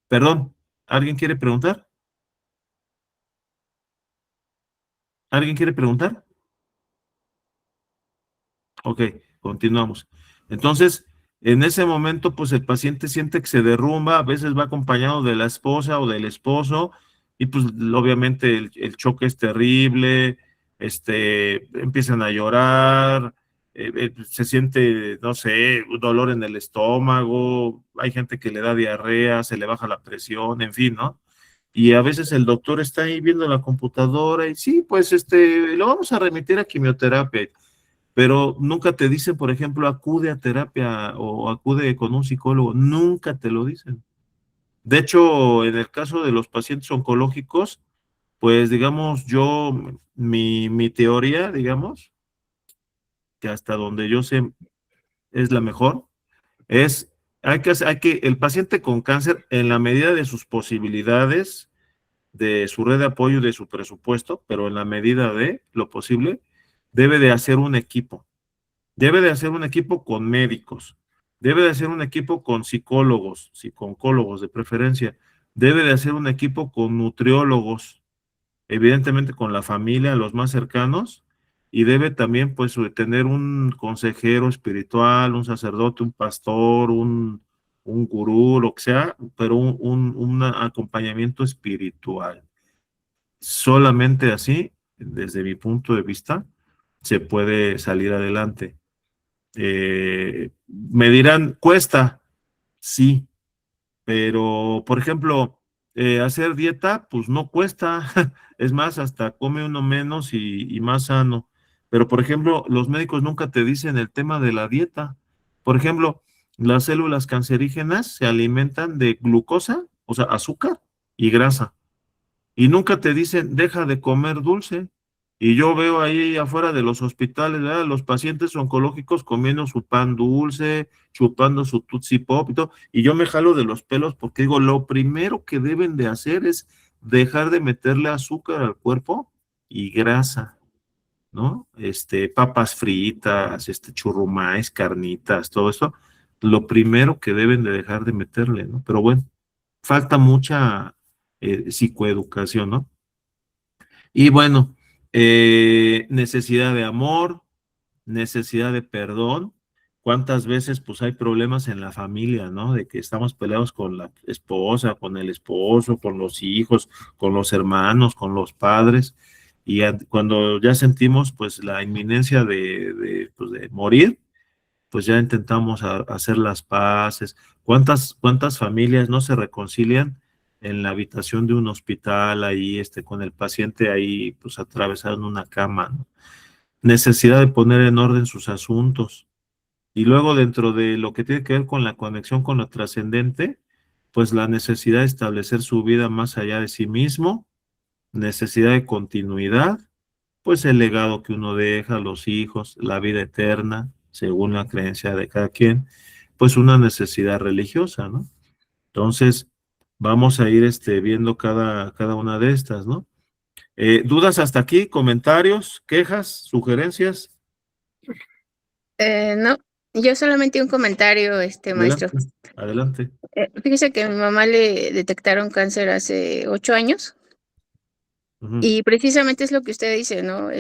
Perdón, ¿alguien quiere preguntar? ¿Alguien quiere preguntar? Ok, continuamos. Entonces, en ese momento, pues el paciente siente que se derrumba, a veces va acompañado de la esposa o del esposo, y pues obviamente el choque es terrible, empiezan a llorar, se siente, no sé, un dolor en el estómago, hay gente que le da diarrea, se le baja la presión, en fin, ¿no? Y a veces el doctor está ahí viendo la computadora y sí, pues lo vamos a remitir a quimioterapia, pero nunca te dicen, por ejemplo, acude a terapia o acude con un psicólogo, nunca te lo dicen. De hecho, en el caso de los pacientes oncológicos, pues digamos, mi teoría, digamos, que hasta donde yo sé es la mejor, es, el paciente con cáncer, en la medida de sus posibilidades, de su red de apoyo y de su presupuesto, pero en la medida de lo posible, debe de hacer un equipo. Debe de hacer un equipo con médicos, debe de hacer un equipo con psicólogos, psico-oncólogos de preferencia, debe de hacer un equipo con nutriólogos, evidentemente con la familia, los más cercanos, y debe también pues tener un consejero espiritual, un sacerdote, un pastor, un gurú, lo que sea, pero un acompañamiento espiritual. Solamente así, desde mi punto de vista, se puede salir adelante. Me dirán, cuesta, sí, pero por ejemplo, hacer dieta, pues no cuesta, es más, hasta come uno menos y más sano. Pero, por ejemplo, los médicos nunca te dicen el tema de la dieta. Por ejemplo, las células cancerígenas se alimentan de glucosa, o sea, azúcar y grasa. Y nunca te dicen, deja de comer dulce. Y yo veo ahí afuera de los hospitales, ¿verdad? Los pacientes oncológicos comiendo su pan dulce, chupando su Tootsie Pop y todo. Y yo me jalo de los pelos porque digo, lo primero que deben de hacer es dejar de meterle azúcar al cuerpo y grasa, ¿no? Papas fritas, churrumais, carnitas, todo eso. Lo primero que deben de dejar de meterle, ¿no? Pero bueno, falta mucha psicoeducación, ¿no? Y bueno, necesidad de amor, necesidad de perdón. ¿Cuántas veces pues hay problemas en la familia, ¿no? De que estamos peleados con la esposa, con el esposo, con los hijos, con los hermanos, con los padres. Y cuando ya sentimos pues la inminencia pues, de morir, pues ya intentamos hacer las paces. ¿Cuántas familias no se reconcilian en la habitación de un hospital ahí, con el paciente ahí, pues atravesado en una cama, ¿no? Necesidad de poner en orden sus asuntos. Y luego dentro de lo que tiene que ver con la conexión con lo trascendente, pues la necesidad de establecer su vida más allá de sí mismo, necesidad de continuidad, pues el legado que uno deja a los hijos, la vida eterna, según la creencia de cada quien, pues una necesidad religiosa, ¿no? Entonces, vamos a ir viendo cada una de estas, ¿no? ¿Dudas hasta aquí? ¿Comentarios? ¿Quejas? ¿Sugerencias? No, yo solamente un comentario, maestro. Adelante, adelante. Fíjese que a mi mamá le detectaron cáncer hace 8 años Ujú. y precisamente es lo que usted dice, ¿no?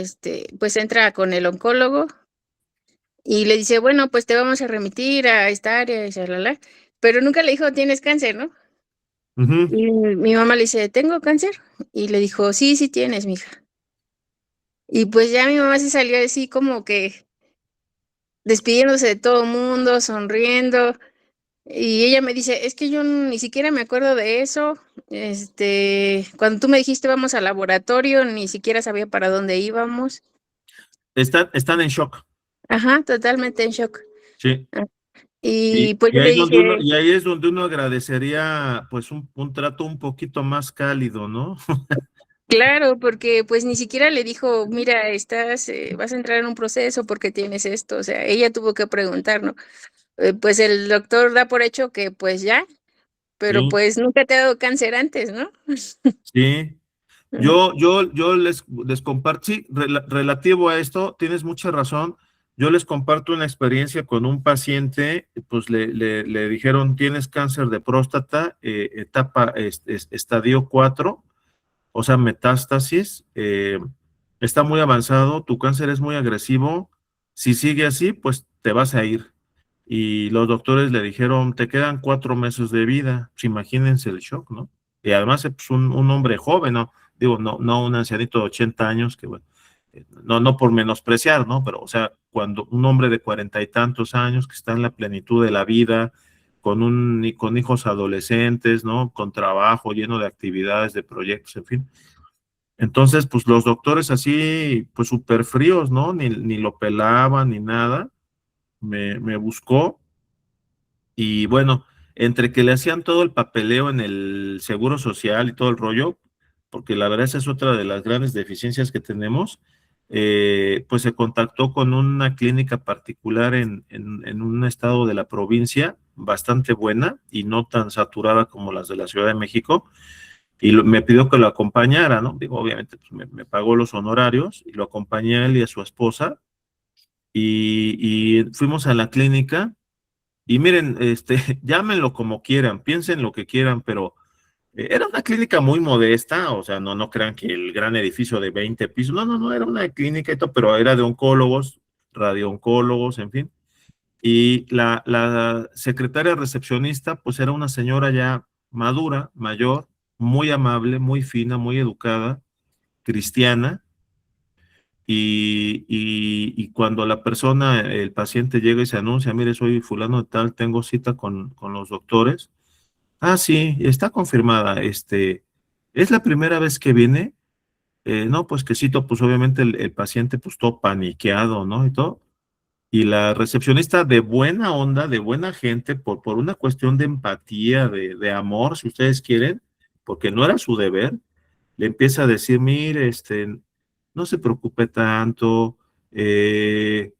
Pues entra con el oncólogo y le dice, bueno, pues te vamos a remitir a esta área y shalala, pero nunca le dijo, tienes cáncer, ¿no? Ujú. Y mi mamá le dice, ¿tengo cáncer? Y le dijo, sí, sí tienes, mija. Y pues ya mi mamá se salió así como que despidiéndose de todo el mundo, sonriendo. Y ella me dice, es que yo ni siquiera me acuerdo de eso. Cuando tú me dijiste vamos al laboratorio, ni siquiera sabía para dónde íbamos. Están en shock, Ajá, totalmente en shock. sí. Ah, Y pues Y yo ahí le es donde uno, dije, y ahí es donde uno agradecería pues un trato un poquito más cálido, ¿no? claro, porque pues ni siquiera le dijo, mira, vas a entrar en un proceso porque tienes esto. O sea, ella tuvo que preguntar, ¿no? Pues el doctor da por hecho que pues ya, pero Sí, pues nunca te ha dado cáncer antes, ¿no? sí. Yo les comparto, sí, relativo a esto, tienes mucha razón. Yo les comparto una experiencia con un paciente, pues le dijeron, tienes cáncer de próstata, etapa, estadio 4, o sea, metástasis, está muy avanzado, tu cáncer es muy agresivo, si sigue así, pues te vas a ir. Y los doctores le dijeron, te quedan 4 meses de vida. Pues imagínense el shock, ¿no? Y además es un hombre joven, ¿no? Digo, no un ancianito de 80 años, que bueno, no por menospreciar, ¿no? Pero, o sea, cuando un hombre de 40 y tantos años que está en la plenitud de la vida, con hijos adolescentes, ¿no? Con trabajo lleno de actividades, de proyectos, en fin. Entonces, pues los doctores así, pues súper fríos, ¿no? Ni lo pelaban ni nada. Me buscó. Y bueno, entre que le hacían todo el papeleo en el seguro social y todo el rollo, porque la verdad esa es otra de las grandes deficiencias que tenemos, pues se contactó con una clínica particular en un estado de la provincia, bastante buena y no tan saturada como las de la Ciudad de México, y me pidió que lo acompañara, ¿no? Digo, obviamente, pues me pagó los honorarios y lo acompañé a él y a su esposa, y fuimos a la clínica. Y miren, llámenlo como quieran, piensen lo que quieran, pero era una clínica muy modesta, o sea, no crean que el gran edificio de 20 pisos, no, era una clínica y todo, pero era de oncólogos, radiooncólogos, en fin. Y la secretaria recepcionista, pues era una señora ya madura, mayor, muy amable, muy fina, muy educada, cristiana. Y cuando la persona, el paciente llega y se anuncia, mire, soy fulano de tal, tengo cita con los doctores, Ah, sí, está confirmada. Es la primera vez que viene. No, pues que cito, pues obviamente el paciente pues todo paniqueado, ¿no? Y todo. Y la recepcionista de buena onda, de buena gente, por una cuestión de empatía, de amor, si ustedes quieren, porque no era su deber, le empieza a decir, mire, no se preocupe tanto, el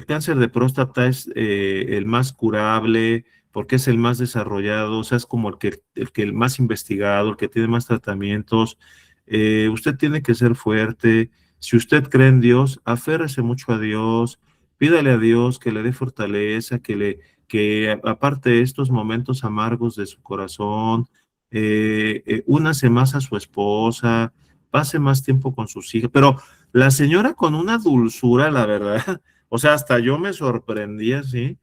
cáncer de próstata es el más curable, porque es el más desarrollado, o sea, es como el más investigado, el que tiene más tratamientos. Usted tiene que ser fuerte. Si usted cree en Dios, aférrese mucho a Dios, pídale a Dios que le dé fortaleza, que aparte de estos momentos amargos de su corazón, únase más a su esposa, pase más tiempo con sus hijas, pero la señora con una dulzura, la verdad, o sea, hasta yo me sorprendía, ¿sí?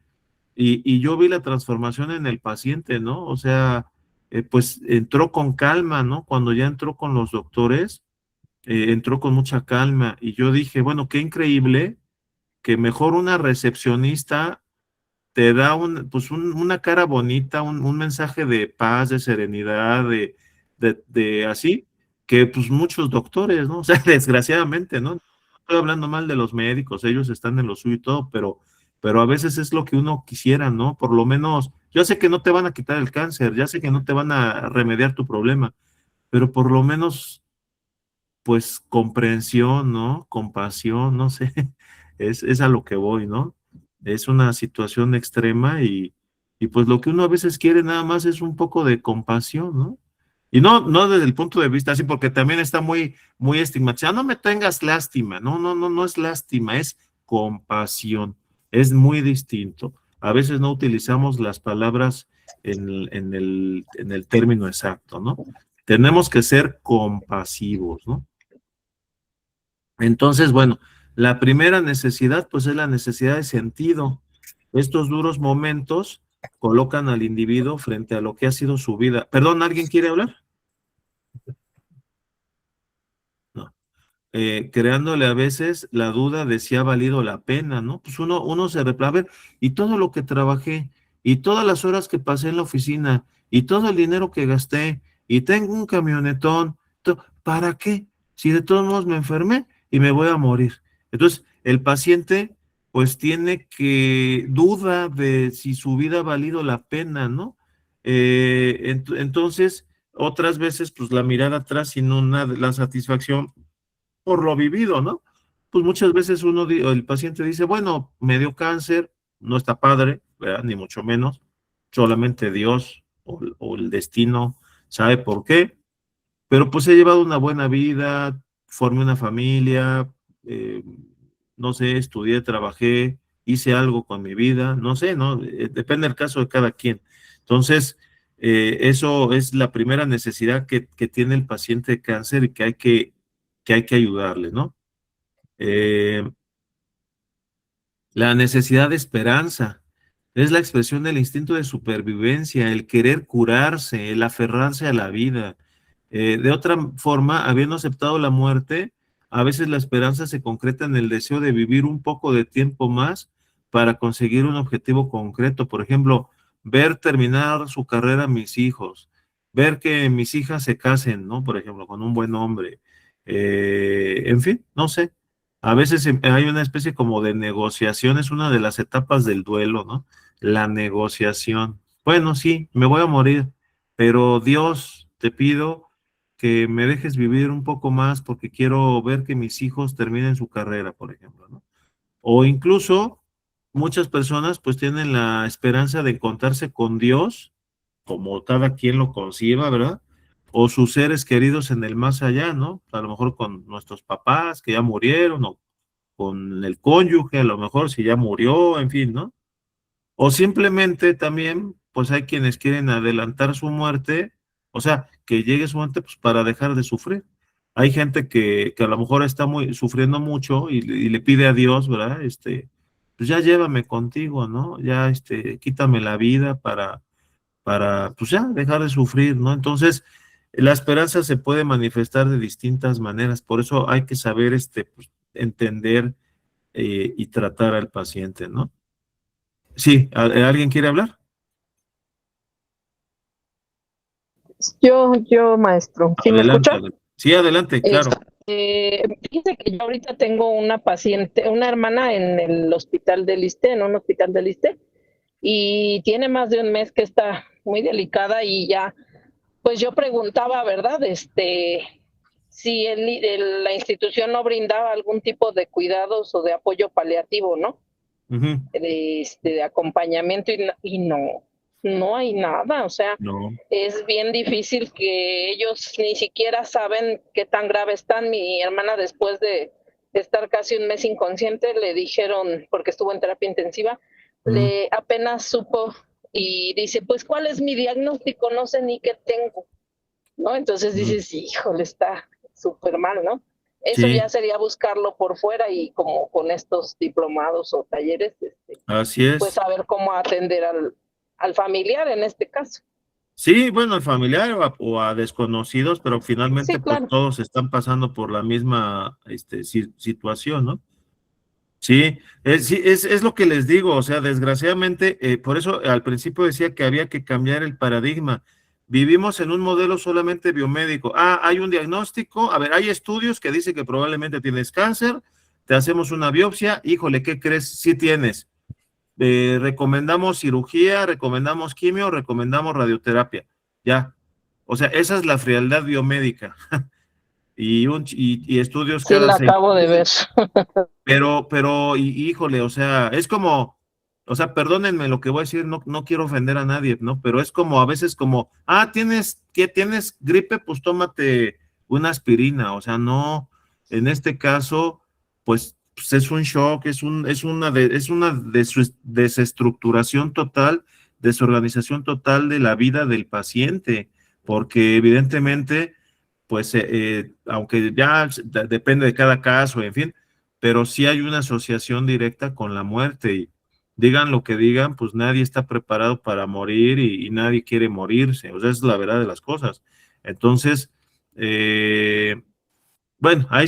Y yo vi la transformación en el paciente, ¿no? O sea, pues entró con calma, ¿no? Cuando ya entró con los doctores, entró con mucha calma y yo dije, bueno, qué increíble que mejor una recepcionista te da una cara bonita, un mensaje de paz, de serenidad, de así, que pues muchos doctores, ¿no? O sea, desgraciadamente, ¿no? No estoy hablando mal de los médicos, ellos están en lo suyo y todo, pero a veces es lo que uno quisiera, ¿no? Por lo menos, yo sé que no te van a quitar el cáncer, ya sé que no te van a remediar tu problema, pero por lo menos, pues, comprensión, ¿no? Compasión, no sé, es a lo que voy, ¿no? Es una situación extrema y pues lo que uno a veces quiere nada más es un poco de compasión, ¿no? Y no desde el punto de vista así, porque también está muy estigmatizado. No me tengas lástima, no es lástima, es compasión. Es muy distinto. A veces no utilizamos las palabras en el término exacto, ¿no? Tenemos que ser compasivos, ¿no? Entonces, bueno, la primera necesidad, pues es la necesidad de sentido. Estos duros momentos colocan al individuo frente a lo que ha sido su vida. Perdón, ¿alguien quiere hablar? No. Creándole a veces la duda de si ha valido la pena, ¿no? Pues uno se replantea, a ver, y todo lo que trabajé, y todas las horas que pasé en la oficina, y todo el dinero que gasté, y tengo un camionetón, ¿para qué? Si de todos modos me enfermé y me voy a morir. Entonces, el paciente, pues tiene que duda de si su vida ha valido la pena, ¿no? Entonces, otras veces, pues la mirada atrás y no la satisfacción por lo vivido, ¿no? Pues muchas veces el paciente dice, bueno, me dio cáncer, no está padre, ¿verdad? Ni mucho menos, solamente Dios o el destino sabe por qué, pero pues he llevado una buena vida, formé una familia, eh, no sé, estudié, trabajé, hice algo con mi vida, no sé, ¿no? Depende del caso de cada quien. Entonces, eso es la primera necesidad que tiene el paciente de cáncer y que hay que ayudarle, ¿no? Eh, la necesidad de esperanza es la expresión del instinto de supervivencia, el querer curarse, el aferrarse a la vida. De otra forma, habiendo aceptado la muerte, a veces la esperanza se concreta en el deseo de vivir un poco de tiempo más para conseguir un objetivo concreto. Por ejemplo, ver terminar su carrera mis hijos, ver que mis hijas se casen, ¿no? Por ejemplo, con un buen hombre. En fin, no sé. A veces hay una especie como de negociación, es una de las etapas del duelo, ¿no? La negociación. Bueno, sí, me voy a morir, pero Dios, te pido que me dejes vivir un poco más porque quiero ver que mis hijos terminen su carrera, por ejemplo, ¿no? O incluso muchas personas pues tienen la esperanza de encontrarse con Dios, como cada quien lo conciba, ¿verdad? O sus seres queridos en el más allá, ¿no? A lo mejor con nuestros papás que ya murieron o con el cónyuge, a lo mejor si ya murió, en fin, ¿no? O simplemente también, pues hay quienes quieren adelantar su muerte, o sea, que llegue su muerte, pues para dejar de sufrir. Hay gente que a lo mejor está sufriendo mucho y le pide a Dios, ¿verdad? Pues ya llévame contigo, ¿no? Ya, quítame la vida pues ya, dejar de sufrir, ¿no? Entonces, la esperanza se puede manifestar de distintas maneras, por eso hay que saber, pues, entender y tratar al paciente, ¿no? Sí, ¿alguien quiere hablar? Yo, maestro, ¿sí me Adelante, escucha? adelante. Sí, adelante, claro. Fíjese que yo ahorita tengo una paciente, una hermana en el hospital del ISSSTE, en un hospital del ISSSTE, y tiene más de un mes que está muy delicada y ya, pues yo preguntaba, ¿verdad? Si la institución no brindaba algún tipo de cuidados o de apoyo paliativo, ¿no? Ujú. De acompañamiento y no hay nada, o sea, No. es bien difícil que ellos ni siquiera saben qué tan grave están. Mi hermana, después de estar casi un mes inconsciente, le dijeron, porque estuvo en terapia intensiva, le apenas supo y dice, pues, ¿cuál es mi diagnóstico? No sé ni qué tengo, ¿no? Entonces dices, híjole, está súper mal, ¿no? Eso Sí, ya sería buscarlo por fuera y como con estos diplomados o talleres, así pues es. saber cómo atender al familiar en este caso. Sí, bueno, al familiar o a desconocidos, pero Sí, finalmente pues claro. todos están pasando por la misma situación, ¿no? Sí, es lo que les digo, o sea, desgraciadamente, por eso al principio decía que había que cambiar el paradigma. Vivimos en un modelo solamente biomédico. Ah, hay un diagnóstico, a ver, hay estudios que dicen que probablemente tienes cáncer, te hacemos una biopsia, híjole, ¿qué crees? Sí tienes. Recomendamos cirugía, recomendamos quimio, recomendamos radioterapia. Ya. O sea, esa es la frialdad biomédica. Y estudios Sí, cada la 6 acabo de ver. híjole, o sea, es como, o sea, perdónenme lo que voy a decir, no quiero ofender a nadie, ¿no? Pero es como a veces como, ¿tienes gripe? Pues tómate una aspirina, o sea, no, en este caso, pues es un shock, es una desestructuración total, desorganización total de la vida del paciente, porque evidentemente, pues, aunque ya depende de cada caso, en fin, pero sí hay una asociación directa con la muerte y digan lo que digan, pues nadie está preparado para morir y nadie quiere morirse, o sea, es la verdad de las cosas. Entonces, bueno, ahí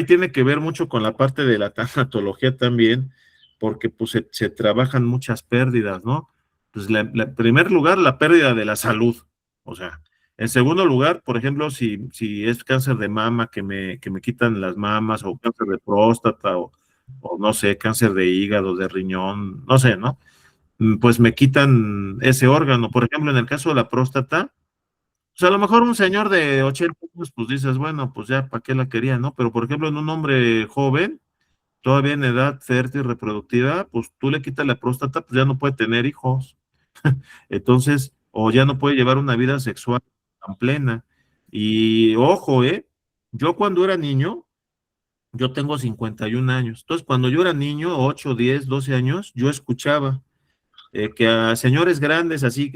tiene que ver mucho con la parte de la tanatología también, porque pues se trabajan muchas pérdidas, ¿no? Pues en primer lugar, la pérdida de la salud, o sea, en segundo lugar, por ejemplo, si es cáncer de mama que me quitan las mamas, o cáncer de próstata, o no sé, cáncer de hígado, de riñón, no sé, ¿no? Pues me quitan ese órgano. Por ejemplo, en el caso de la próstata, pues a lo mejor un señor de 80 años, pues dices, bueno, pues ya, ¿para qué la quería, no? Pero por ejemplo, en un hombre joven, todavía en edad fértil reproductiva, pues tú le quitas la próstata, pues ya no puede tener hijos. Entonces, o ya no puede llevar una vida sexual tan plena. Y ojo, yo cuando era niño, yo tengo 51 años. Entonces, cuando yo era niño, 8, 10, 12 años, yo escuchaba que a señores grandes, así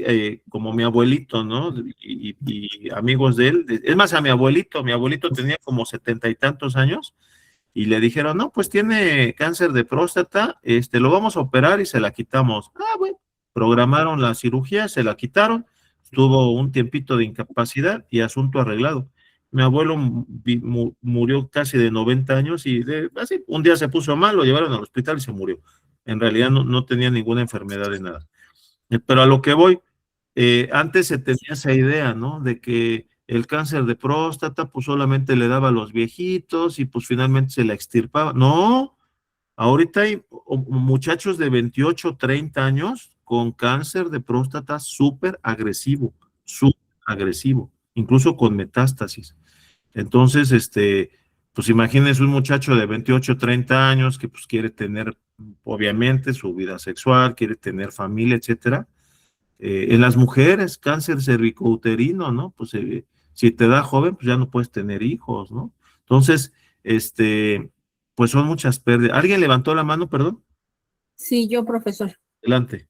como mi abuelito, ¿no? Y amigos de él, es más, a mi abuelito tenía como 70 y tantos años, y le dijeron, no, pues tiene cáncer de próstata, lo vamos a operar y se la quitamos. Ah, bueno, programaron la cirugía, se la quitaron, tuvo un tiempito de incapacidad y asunto arreglado. Mi abuelo murió casi de 90 años y así, un día se puso mal, lo llevaron al hospital y se murió. En realidad no tenía ninguna enfermedad de nada. Pero a lo que voy, antes se tenía esa idea, ¿no? De que el cáncer de próstata, pues solamente le daba a los viejitos y pues finalmente se la extirpaba. No, ahorita hay muchachos de 28, 30 años con cáncer de próstata súper agresivo, incluso con metástasis. Entonces, pues imagínense un muchacho de 28, 30 años que pues quiere tener, obviamente, su vida sexual, quiere tener familia, etcétera. En las mujeres, cáncer cervicouterino, ¿no? Pues si te da joven, pues ya no puedes tener hijos, ¿no? Entonces, pues son muchas pérdidas. ¿Alguien levantó la mano, perdón? Sí, yo, profesor. Adelante.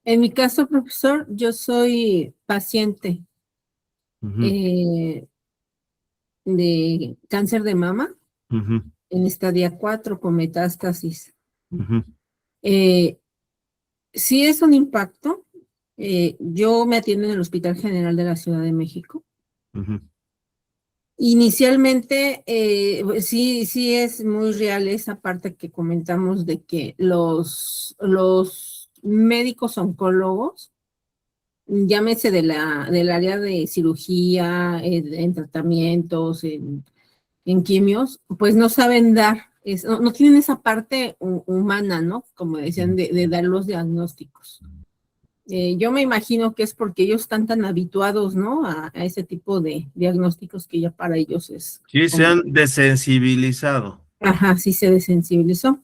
En mi caso, profesor, yo soy paciente Ujú, de cáncer de mama ujú, en estadia 4 con metástasis. ujú, Eh, sí es un impacto. Yo me atiendo en el Hospital General de la Ciudad de México. ujú, Inicialmente, sí es muy real esa parte que comentamos de que los médicos oncólogos llámese del área de cirugía, en tratamientos, en quimios, pues no saben dar, no tienen esa parte humana, ¿no? Como decían, de dar los diagnósticos. Yo me imagino que es porque ellos están tan habituados, ¿no? A ese tipo de diagnósticos que ya para ellos es... Sí, se han desensibilizado. Ajá, sí se desensibilizó.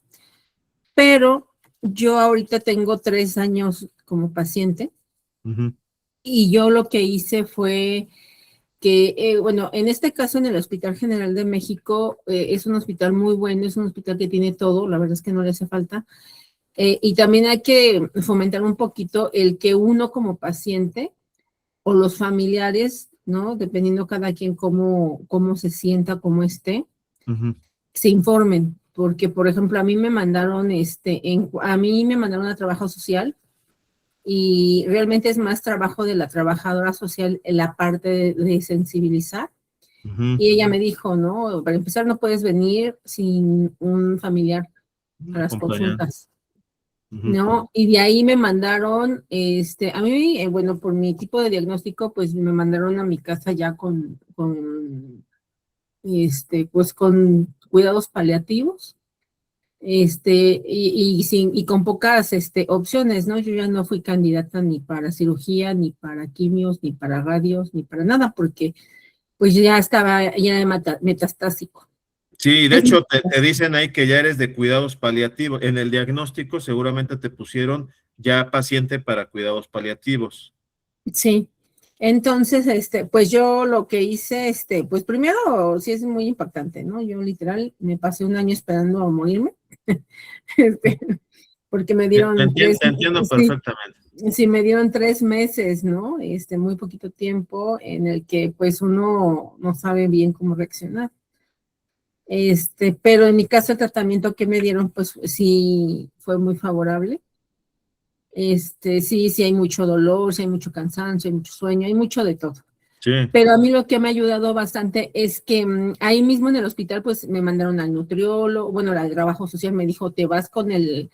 Pero yo ahorita tengo 3 años como paciente y yo lo que hice fue que, bueno, en este caso en el Hospital General de México es un hospital muy bueno, es un hospital que tiene todo, la verdad es que no le hace falta. Y también hay que fomentar un poquito el que uno como paciente o los familiares, ¿no? Dependiendo cada quien cómo se sienta, cómo esté, se informen. Porque, por ejemplo, a mí me mandaron, a trabajo social y realmente es más trabajo de la trabajadora social en la parte de sensibilizar. Y ella me dijo, no, para empezar no puedes venir sin un familiar a las consultas. ¿No? Y de ahí me mandaron, a mí, bueno, por mi tipo de diagnóstico, pues me mandaron a mi casa ya pues con cuidados paliativos, y con pocas, opciones, ¿no? Yo ya no fui candidata ni para cirugía, ni para quimios, ni para radios, ni para nada, porque pues ya estaba ya metastásico. Sí, de hecho te dicen ahí que ya eres de cuidados paliativos. En el diagnóstico seguramente te pusieron ya paciente para cuidados paliativos. Sí, entonces, pues yo lo que hice, pues primero sí es muy impactante, ¿no? Yo literal me pasé un año esperando a morirme, porque me dieron Te entiendo perfectamente. Sí, me dieron 3 meses, ¿no? Muy poquito tiempo en el que pues uno no sabe bien cómo reaccionar. Pero en mi caso el tratamiento que me dieron, pues sí fue muy favorable. Sí hay mucho dolor, sí hay mucho cansancio, hay mucho sueño, hay mucho de todo. Sí. Pero a mí lo que me ha ayudado bastante es que ahí mismo en el hospital, pues me mandaron al nutriólogo, bueno, la de trabajo social me dijo, te vas con el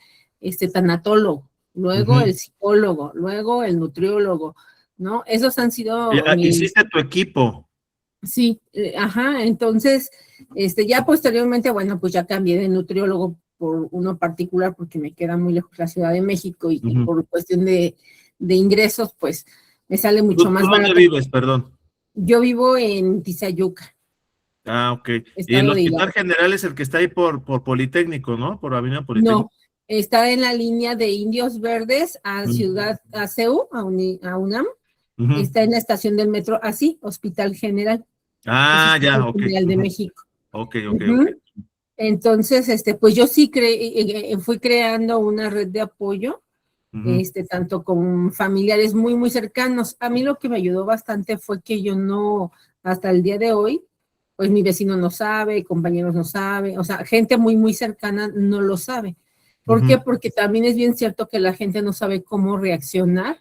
tanatólogo, luego el psicólogo, luego el nutriólogo, ¿no? Esos han sido Hiciste tu equipo. Sí, ajá, entonces, ya posteriormente, bueno, pues ya cambié de nutriólogo por uno particular porque me queda muy lejos la Ciudad de México y por cuestión de ingresos, pues me sale mucho más barato. ¿Dónde vives, perdón? Yo vivo en Tizayuca. Ah, ok. Y el Hospital General es el que está ahí por Politécnico, ¿no? Por Avenida Politécnico. No, está en la línea de Indios Verdes a CEU, a UNAM. Está en la estación del metro, así, Hospital General. Ah, ya, ok. General de México. Ok. Entonces, pues yo sí fui creando una red de apoyo, tanto con familiares muy, muy cercanos. A mí lo que me ayudó bastante fue que yo no, hasta el día de hoy, pues mi vecino no sabe, compañeros no saben, o sea, gente muy, muy cercana no lo sabe. ¿Por qué? Porque también es bien cierto que la gente no sabe cómo reaccionar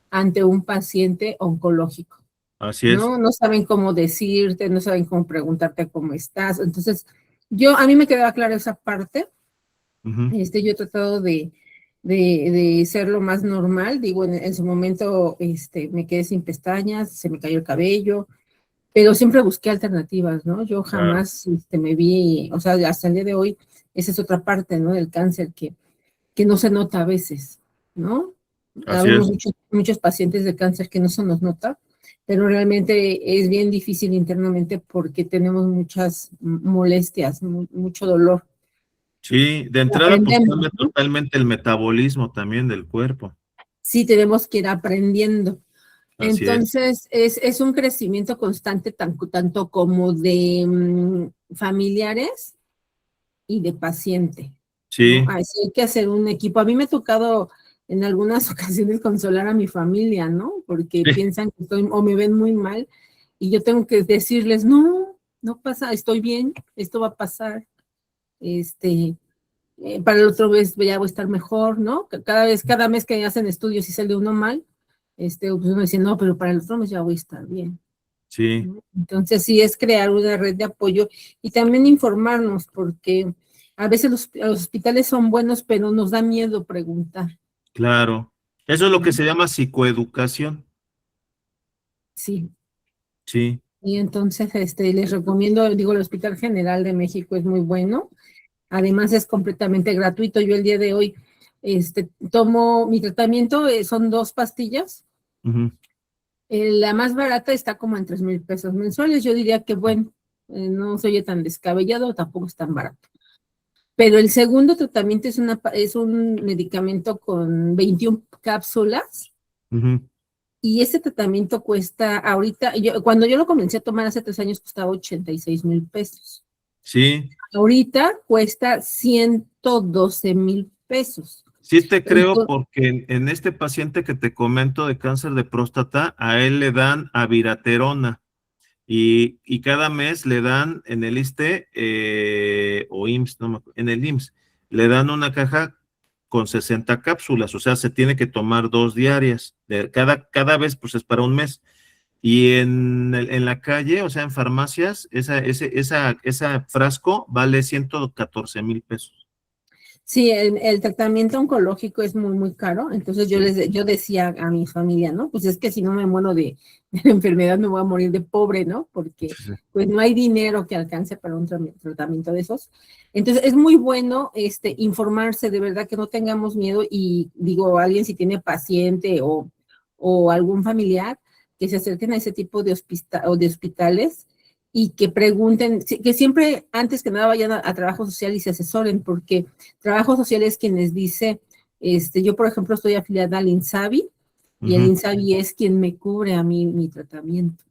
ante un paciente oncológico. Así es. No saben cómo decirte, no saben cómo preguntarte cómo estás. Entonces, a mí me quedaba clara esa parte. Yo he tratado de ser lo más normal. Digo, en su momento me quedé sin pestañas, se me cayó el cabello, pero siempre busqué alternativas, ¿no? Yo jamás me vi, o sea, hasta el día de hoy, esa es otra parte, ¿no? Del cáncer que no se nota a veces, ¿no? Habemos muchos pacientes de cáncer que no se nos nota, pero realmente es bien difícil internamente porque tenemos muchas molestias, mucho dolor. Sí, de entrada pues cambia totalmente el metabolismo también del cuerpo. Sí, tenemos que ir aprendiendo. Así Entonces, es un crecimiento constante tanto como de familiares y de paciente. Sí. ¿No? Así hay que hacer un equipo. A mí me ha tocado en algunas ocasiones consolar a mi familia, ¿no? Porque piensan que o me ven muy mal y yo tengo que decirles, no pasa, estoy bien, esto va a pasar, para el otro vez ya voy a estar mejor, ¿no? Cada mes que hacen estudios y sale uno mal, pues uno dice, no, pero para el otro mes ya voy a estar bien. Sí. ¿No? Entonces sí es crear una red de apoyo y también informarnos, porque a veces los hospitales son buenos, pero nos da miedo preguntar. Claro. Eso es lo que se llama psicoeducación. Sí. Sí. Y entonces, les recomiendo, digo, el Hospital General de México es muy bueno. Además, es completamente gratuito. Yo el día de hoy, tomo mi tratamiento, son 2 pastillas. Ujú. La más barata está como en 3,000 pesos mensuales. Yo diría que, bueno, no se oye tan descabellado, tampoco es tan barato. Pero el segundo tratamiento es un medicamento con 21 cápsulas. Ujú. Y ese tratamiento cuesta ahorita, cuando yo lo comencé a tomar hace 3 años, costaba 86,000 pesos. Sí, Ahorita cuesta 112,000 pesos. sí te creo Entonces, porque en este paciente que te comento de cáncer de próstata, a él le dan abiraterona y cada mes le dan en el ISSSTE o IMSS, no me acuerdo, en el IMSS, le dan una caja con 60 cápsulas, o sea, se tiene que tomar 2 diarias, cada vez pues es para un mes. Y en la calle, o sea, en farmacias, esa frasco vale 114,000 pesos. sí, el tratamiento oncológico es muy, muy caro. Entonces Sí, yo decía a mi familia, ¿no? Pues es que si no me muero de la enfermedad, me voy a morir de pobre, ¿no? Porque sí, pues no hay dinero que alcance para un tratamiento de esos. Entonces es muy bueno informarse, de verdad que no tengamos miedo. Y digo, alguien si tiene paciente o algún familiar, que se acerquen a ese tipo de hospitales y que pregunten, que siempre antes que nada vayan a trabajo social y se asesoren, porque trabajo social es quien les dice, yo por ejemplo estoy afiliada al INSABI y el ujú, INSABI es quien me cubre a mí mi tratamiento.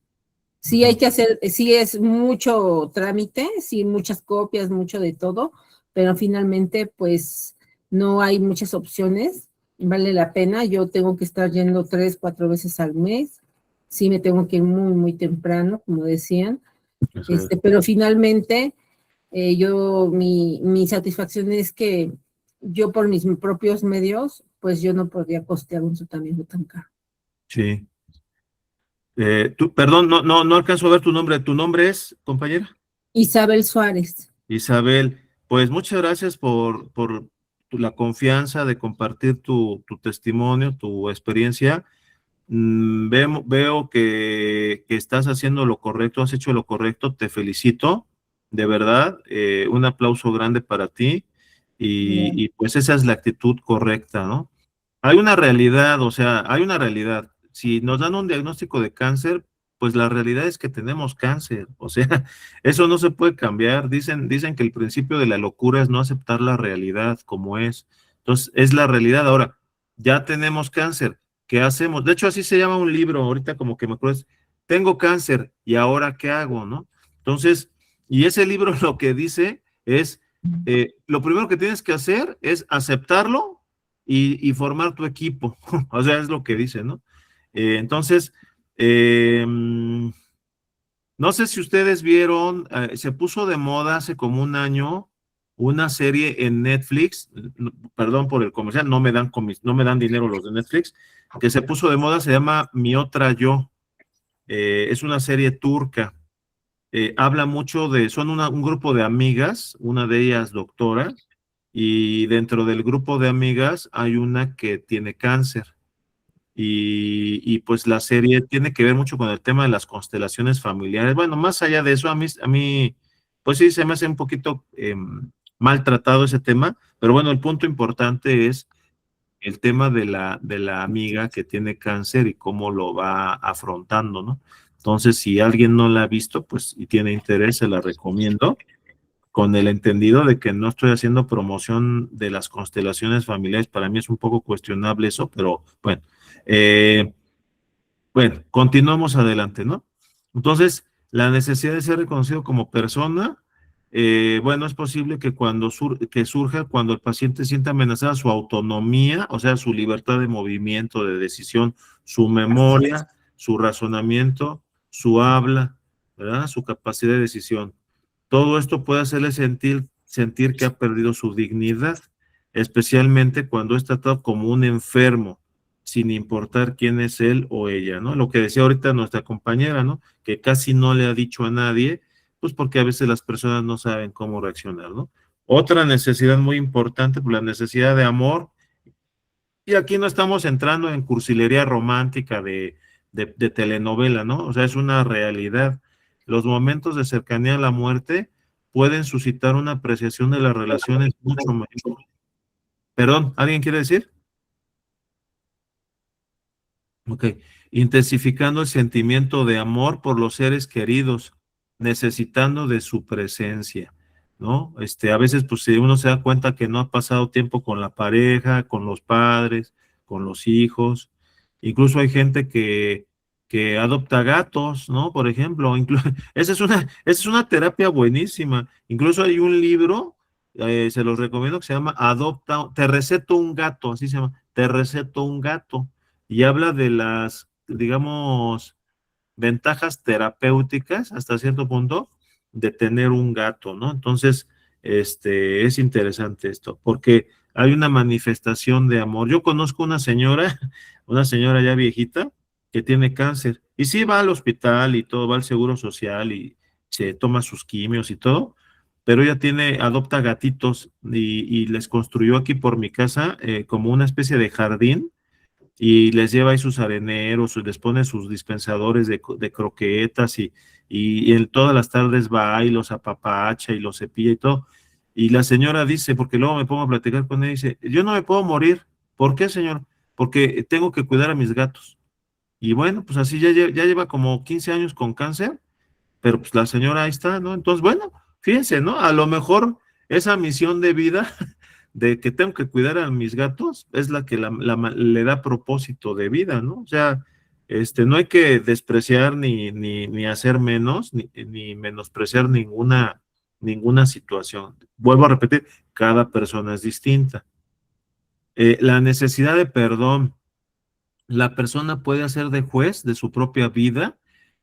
Sí hay ujú. que hacer, sí es mucho trámite, sí muchas copias, mucho de todo, pero finalmente pues no hay muchas opciones, vale la pena. Yo tengo que estar yendo 3, 4 veces al mes, sí me tengo que ir muy, muy temprano, como decían, Eso es. pero finalmente mi satisfacción es que yo por mis propios medios, pues yo no podría costear un tratamiento tan caro. Sí. Perdón, no alcanzo a ver tu nombre. ¿Tu nombre es, compañera? Isabel Suárez. Isabel, pues muchas gracias por la confianza de compartir tu testimonio, tu experiencia. Veo que estás haciendo lo correcto, has hecho lo correcto, te felicito, de verdad, un aplauso grande para ti y pues esa es la actitud correcta, ¿no? Hay una realidad, o sea, hay una realidad. Si nos dan un diagnóstico de cáncer, pues la realidad es que tenemos cáncer, o sea, eso no se puede cambiar. Dicen que el principio de la locura es no aceptar la realidad como es. Entonces, es la realidad. Ahora, ya tenemos cáncer. ¿Qué hacemos? De hecho, así se llama un libro, ahorita como que me acuerdo, tengo cáncer, ¿y ahora qué hago, no? Entonces, y ese libro lo que dice es, lo primero que tienes que hacer es aceptarlo y formar tu equipo, o sea, es lo que dice, ¿no? Entonces, no sé si ustedes vieron, se puso de moda hace como un año una serie en Netflix, perdón por el comercial, no me dan dinero los de Netflix, que se puso de moda, se llama Mi Otra Yo, es una serie turca, habla mucho son un grupo de amigas, una de ellas doctora, y dentro del grupo de amigas hay una que tiene cáncer. Y pues la serie tiene que ver mucho con el tema de las constelaciones familiares. Bueno, más allá de eso, pues sí, se me hace un poquito maltratado ese tema, pero bueno, el punto importante es el tema de la amiga que tiene cáncer y cómo lo va afrontando, ¿no? Entonces, si alguien no la ha visto, pues y tiene interés, se la recomiendo, con el entendido de que no estoy haciendo promoción de las constelaciones familiares. Para mí es un poco cuestionable eso, pero bueno. Eh, bueno, continuamos adelante, ¿no? Entonces, la necesidad de ser reconocido como persona, bueno, es posible que que surja cuando el paciente sienta amenazada su autonomía, o sea, su libertad de movimiento, de decisión, su memoria, su razonamiento, su habla, ¿verdad? Su capacidad de decisión. Todo esto puede hacerle sentir que ha perdido su dignidad, especialmente cuando es tratado como un enfermo, sin importar quién es él o ella, ¿no? Lo que decía ahorita nuestra compañera, ¿no? Que casi no le ha dicho a nadie, pues porque a veces las personas no saben cómo reaccionar, ¿no? Otra necesidad muy importante, pues la necesidad de amor, y aquí no estamos entrando en cursilería romántica de de telenovela, ¿no? O sea, es una realidad. Los momentos de cercanía a la muerte pueden suscitar una apreciación de las relaciones mucho mayor. Perdón, ¿alguien quiere decir? Ok. Intensificando el sentimiento de amor por los seres queridos, necesitando de su presencia, ¿no? A veces, pues, si uno se da cuenta que no ha pasado tiempo con la pareja, con los padres, con los hijos, incluso hay gente que adopta gatos, ¿no? Por ejemplo, esa es una terapia buenísima. Incluso hay un libro, se los recomiendo, que se llama Te receto un gato, así se llama, Te receto un gato, y habla de las, digamos, ventajas terapéuticas hasta cierto punto de tener un gato, ¿no? Entonces, es interesante esto, porque hay una manifestación de amor. Yo conozco una señora ya viejita que tiene cáncer, y sí va al hospital y todo, va al Seguro Social y se toma sus quimios y todo, pero ella adopta gatitos y les construyó aquí por mi casa como una especie de jardín, y les lleva ahí sus areneros, les pone sus dispensadores de croquetas y en todas las tardes va y los apapacha y los cepilla y todo. Y la señora dice, porque luego me pongo a platicar con ella, dice, yo no me puedo morir. ¿Por qué, señor? Porque tengo que cuidar a mis gatos. Y bueno, pues así ya lleva como 15 años con cáncer, pero pues la señora ahí está, ¿no? Entonces, bueno, fíjense, ¿no? A lo mejor esa misión de vida de que tengo que cuidar a mis gatos es la que le da propósito de vida, ¿no? O sea, no hay que despreciar ni hacer menos, ni menospreciar ninguna situación. Vuelvo a repetir, cada persona es distinta. La necesidad de perdón. La persona puede hacer de juez de su propia vida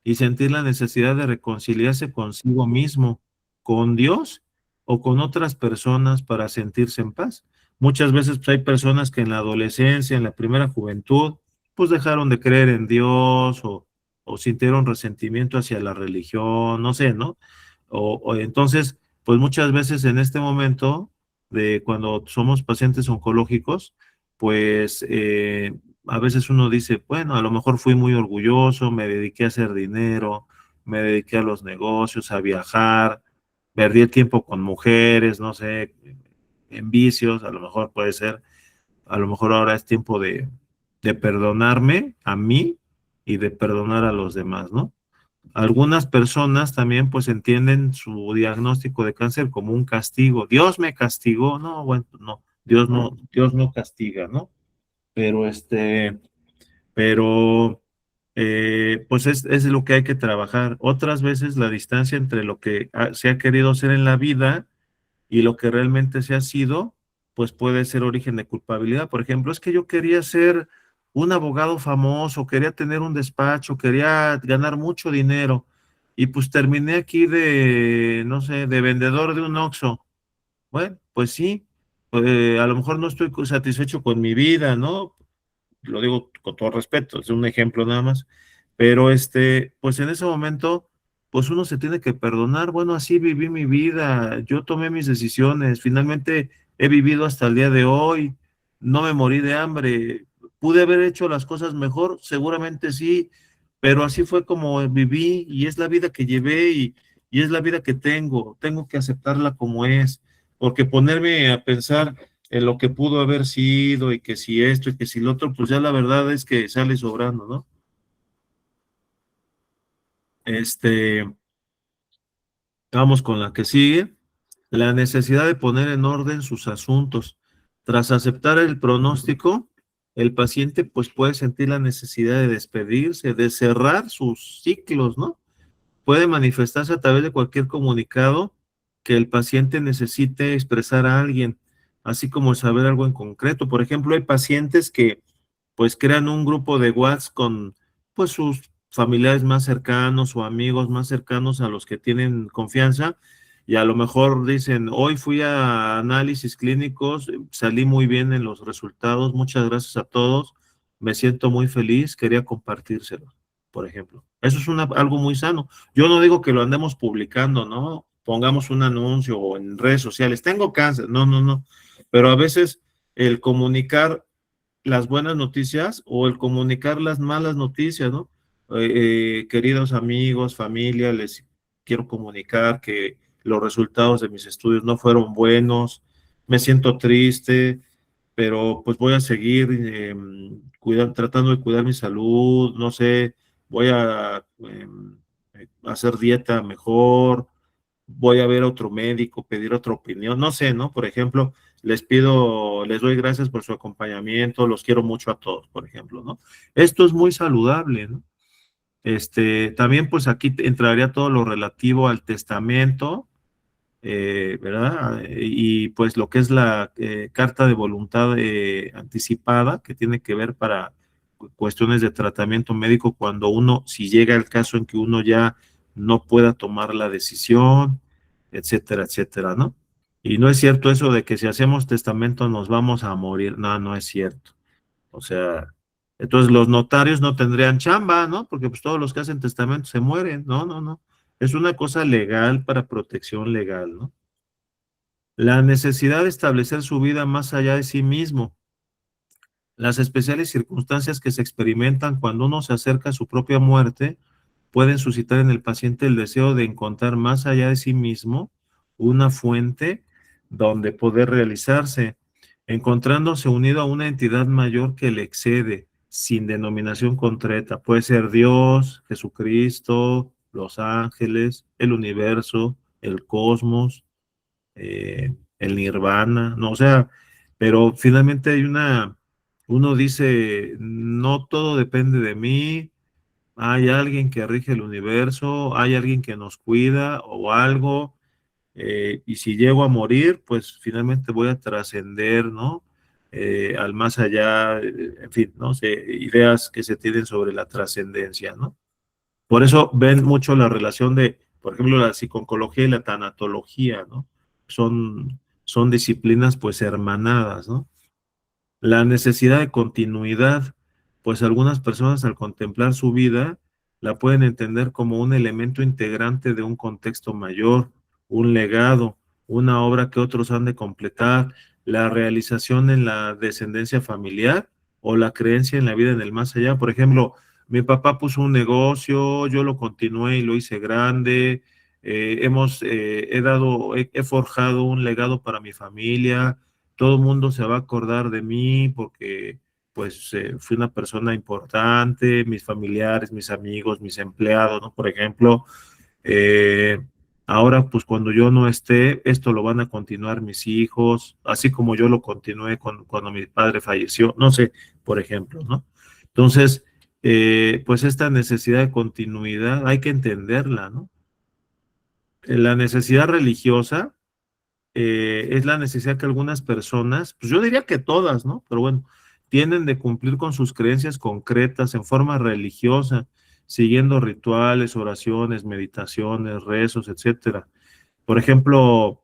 y sentir la necesidad de reconciliarse consigo mismo, con Dios o con otras personas para sentirse en paz. Muchas veces pues, hay personas que en la adolescencia, en la primera juventud, pues dejaron de creer en Dios o sintieron resentimiento hacia la religión, no sé, ¿no? O entonces, pues muchas veces en este momento de cuando somos pacientes oncológicos, pues a veces uno dice, bueno, a lo mejor fui muy orgulloso, me dediqué a hacer dinero, me dediqué a los negocios, a viajar, perdí el tiempo con mujeres, no sé, en vicios, a lo mejor puede ser, a lo mejor ahora es tiempo de perdonarme a mí y de perdonar a los demás, ¿no? Algunas personas también pues entienden su diagnóstico de cáncer como un castigo. Dios me castigó, no, bueno, no, Dios no castiga, ¿no? Pero pues es lo que hay que trabajar. Otras veces la distancia entre lo que se ha querido hacer en la vida y lo que realmente se ha sido, pues puede ser origen de culpabilidad. Por ejemplo, es que yo quería ser un abogado famoso, quería tener un despacho, quería ganar mucho dinero, y pues terminé aquí no sé, de vendedor de un Oxxo. Bueno, pues sí, a lo mejor no estoy satisfecho con mi vida, ¿no? Lo digo con todo respeto, es un ejemplo nada más, pero pues en ese momento, pues uno se tiene que perdonar. Bueno, así viví mi vida, yo tomé mis decisiones, finalmente he vivido hasta el día de hoy, no me morí de hambre. ¿Pude haber hecho las cosas mejor? Seguramente sí, pero así fue como viví y es la vida que llevé y es la vida que tengo que aceptarla como es, porque ponerme a pensar en lo que pudo haber sido y que si esto y que si lo otro, pues ya la verdad es que sale sobrando, ¿no? Vamos con la que sigue. La necesidad de poner en orden sus asuntos. Tras aceptar el pronóstico, el paciente pues puede sentir la necesidad de despedirse, de cerrar sus ciclos, ¿no? Puede manifestarse a través de cualquier comunicado que el paciente necesite expresar a alguien, así como saber algo en concreto. Por ejemplo, hay pacientes que pues crean un grupo de WhatsApp con pues sus familiares más cercanos o amigos más cercanos a los que tienen confianza, y a lo mejor dicen, hoy fui a análisis clínicos, salí muy bien en los resultados, muchas gracias a todos, me siento muy feliz, quería compartírselo, por ejemplo. Eso es algo muy sano. Yo no digo que lo andemos publicando, ¿no? Pongamos un anuncio o en redes sociales, tengo cáncer, no, pero a veces el comunicar las buenas noticias o el comunicar las malas noticias, ¿no? Queridos amigos, familia, les quiero comunicar que los resultados de mis estudios no fueron buenos, me siento triste, pero pues voy a seguir tratando de cuidar mi salud, no sé, voy a hacer dieta mejor, voy a ver a otro médico, pedir otra opinión, no sé, ¿no? Por ejemplo, les doy gracias por su acompañamiento, los quiero mucho a todos, por ejemplo, ¿no? Esto es muy saludable, ¿no? También pues aquí entraría todo lo relativo al testamento, ¿verdad? Y pues lo que es la carta de voluntad anticipada, que tiene que ver para cuestiones de tratamiento médico cuando uno, si llega el caso en que uno ya no pueda tomar la decisión, etcétera, etcétera, ¿no? Y no es cierto eso de que si hacemos testamento nos vamos a morir, no, no es cierto. O sea, entonces los notarios no tendrían chamba, ¿no? Porque pues todos los que hacen testamento se mueren, no, no, no. Es una cosa legal para protección legal, ¿no? La necesidad de establecer su vida más allá de sí mismo. Las especiales circunstancias que se experimentan cuando uno se acerca a su propia muerte pueden suscitar en el paciente el deseo de encontrar más allá de sí mismo una fuente donde poder realizarse, encontrándose unido a una entidad mayor que le excede, sin denominación concreta. Puede ser Dios, Jesucristo, los ángeles, el universo, el cosmos, el nirvana, no, o sea, pero finalmente uno dice, no todo depende de mí, hay alguien que rige el universo, hay alguien que nos cuida o algo, y si llego a morir, pues finalmente voy a trascender, ¿no? Al más allá, en fin, ¿no? Ideas que se tienen sobre la trascendencia, ¿no? Por eso ven mucho la relación de, por ejemplo, la psiconcología y la tanatología, ¿no? Son disciplinas pues hermanadas, ¿no? La necesidad de continuidad, pues algunas personas al contemplar su vida la pueden entender como un elemento integrante de un contexto mayor, un legado, una obra que otros han de completar, la realización en la descendencia familiar o la creencia en la vida en el más allá. Por ejemplo, mi papá puso un negocio, yo lo continué y lo hice grande, he forjado un legado para mi familia, todo el mundo se va a acordar de mí porque pues fui una persona importante, mis familiares, mis amigos, mis empleados, ¿no? Por ejemplo, eh, ahora pues cuando yo no esté, esto lo van a continuar mis hijos, así como yo lo continué cuando mi padre falleció, no sé, por ejemplo, ¿no? Entonces, pues esta necesidad de continuidad hay que entenderla, ¿no? La necesidad religiosa es la necesidad que algunas personas, pues yo diría que todas, ¿no? Pero bueno, tienen de cumplir con sus creencias concretas en forma religiosa, siguiendo rituales, oraciones, meditaciones, rezos, etcétera. Por ejemplo,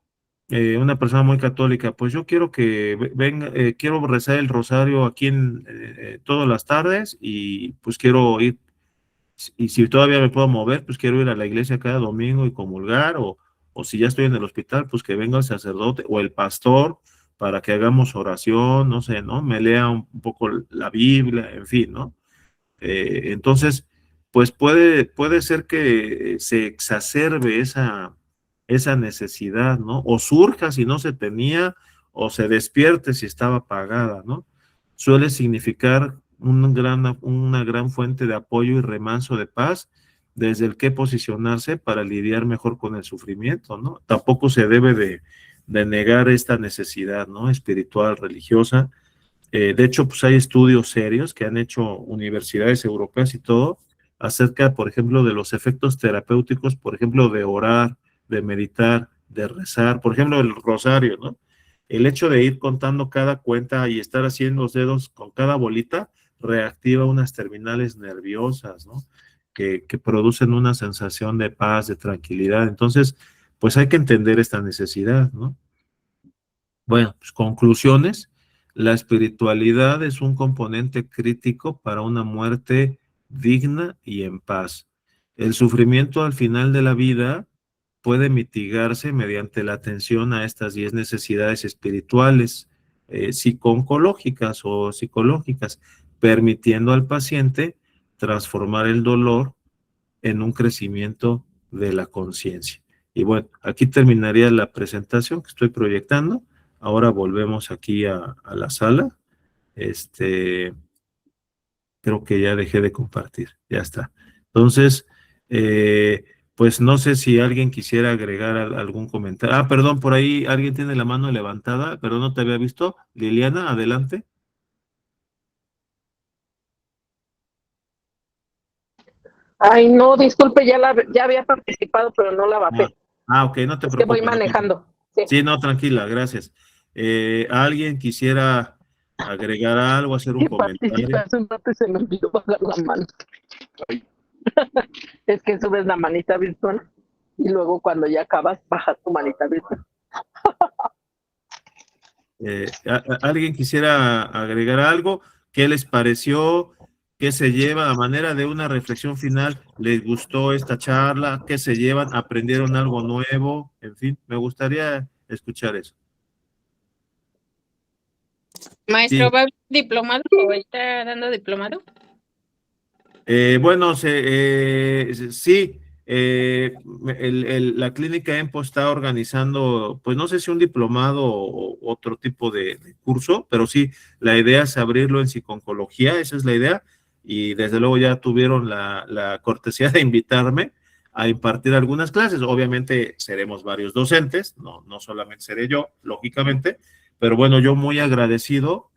una persona muy católica, pues yo quiero que venga, quiero rezar el rosario aquí todas las tardes y pues quiero ir, y si todavía me puedo mover, pues quiero ir a la iglesia cada domingo y comulgar, o si ya estoy en el hospital, pues que venga el sacerdote o el pastor para que hagamos oración, no sé, ¿no? Me lea un poco la Biblia, en fin, ¿no? Entonces, pues puede ser que se exacerbe esa necesidad, ¿no? O surja si no se tenía, o se despierte si estaba apagada, ¿no? Suele significar una gran fuente de apoyo y remanso de paz desde el que posicionarse para lidiar mejor con el sufrimiento, ¿no? Tampoco se debe de negar esta necesidad, ¿no? Espiritual, religiosa. De hecho, pues hay estudios serios que han hecho universidades europeas y todo acerca, por ejemplo, de los efectos terapéuticos, por ejemplo, de orar, de meditar, de rezar, por ejemplo, el rosario, ¿no? El hecho de ir contando cada cuenta y estar haciendo los dedos con cada bolita reactiva unas terminales nerviosas, ¿no? Que producen una sensación de paz, de tranquilidad. Entonces, pues hay que entender esta necesidad, ¿no? Bueno, pues conclusiones. La espiritualidad es un componente crítico para una muerte digna y en paz. El sufrimiento al final de la vida puede mitigarse mediante la atención a estas 10 necesidades espirituales, psicológicas o psicológicas, permitiendo al paciente transformar el dolor en un crecimiento de la conciencia. Y bueno, aquí terminaría la presentación que estoy proyectando. Ahora volvemos aquí a la sala. Creo que ya dejé de compartir, ya está. Entonces, pues no sé si alguien quisiera agregar algún comentario. Ah, perdón, por ahí alguien tiene la mano levantada, pero no te había visto. Liliana, adelante. Ay, no, disculpe, ya había participado, pero no la bajé. Ok, no te Es que preocupes. voy manejando. Sí, no, tranquila, gracias. ¿Alguien quisiera agregar algo, hacer un comentario? Hace un rato y se me olvidó bajar la mano. Es que subes la manita virtual y luego cuando ya acabas, bajas tu manita virtual. ¿Alguien quisiera agregar algo? ¿Qué les pareció? ¿Qué se lleva a manera de una reflexión final? ¿Les gustó esta charla? ¿Qué se llevan? ¿Aprendieron algo nuevo? En fin, me gustaría escuchar eso. Maestro, Sí. ¿va a haber diplomado o está dando diplomado? Bueno, sí, la clínica EMPO está organizando, pues no sé si un diplomado o otro tipo de curso, pero sí, la idea es abrirlo en psiconcología, esa es la idea, y desde luego ya tuvieron la cortesía de invitarme a impartir algunas clases. Obviamente seremos varios docentes, no solamente seré yo, lógicamente, pero bueno, yo muy agradecido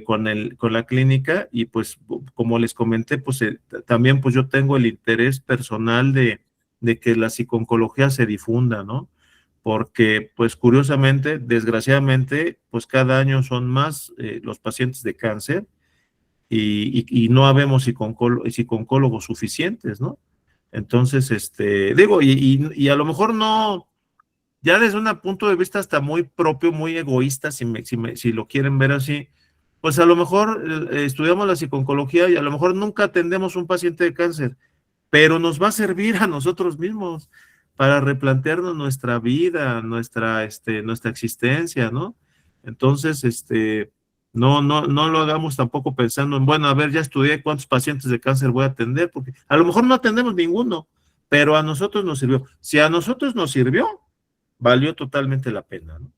con la clínica, y pues como les comenté, pues también pues yo tengo el interés personal de que la psiconcología se difunda, ¿no? Porque pues curiosamente, desgraciadamente, pues cada año son más los pacientes de cáncer y no habemos psiconcólogos suficientes, ¿no? Entonces, digo, y a lo mejor no, ya desde un punto de vista hasta muy propio, muy egoísta, si lo quieren ver así, pues a lo mejor estudiamos la psiconcología y a lo mejor nunca atendemos un paciente de cáncer, pero nos va a servir a nosotros mismos para replantearnos nuestra vida, nuestra existencia, ¿no? Entonces, no lo hagamos tampoco pensando en, bueno, a ver, ya estudié cuántos pacientes de cáncer voy a atender, porque a lo mejor no atendemos ninguno, pero a nosotros nos sirvió. Si a nosotros nos sirvió, valió totalmente la pena, ¿no?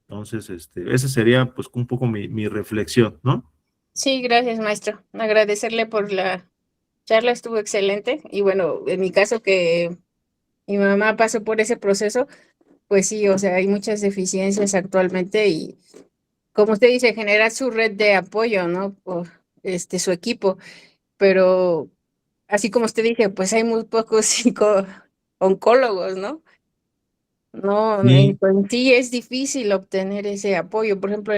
Entonces, esa sería pues un poco mi reflexión, ¿no? Sí, gracias, maestro. Agradecerle por la charla, estuvo excelente. Y bueno, en mi caso que mi mamá pasó por ese proceso, pues sí, o sea, hay muchas deficiencias actualmente y como usted dice, generar su red de apoyo, ¿no? Por su equipo, pero así como usted dice, pues hay muy pocos oncólogos, ¿no? No, Sí, pues sí es difícil obtener ese apoyo. Por ejemplo,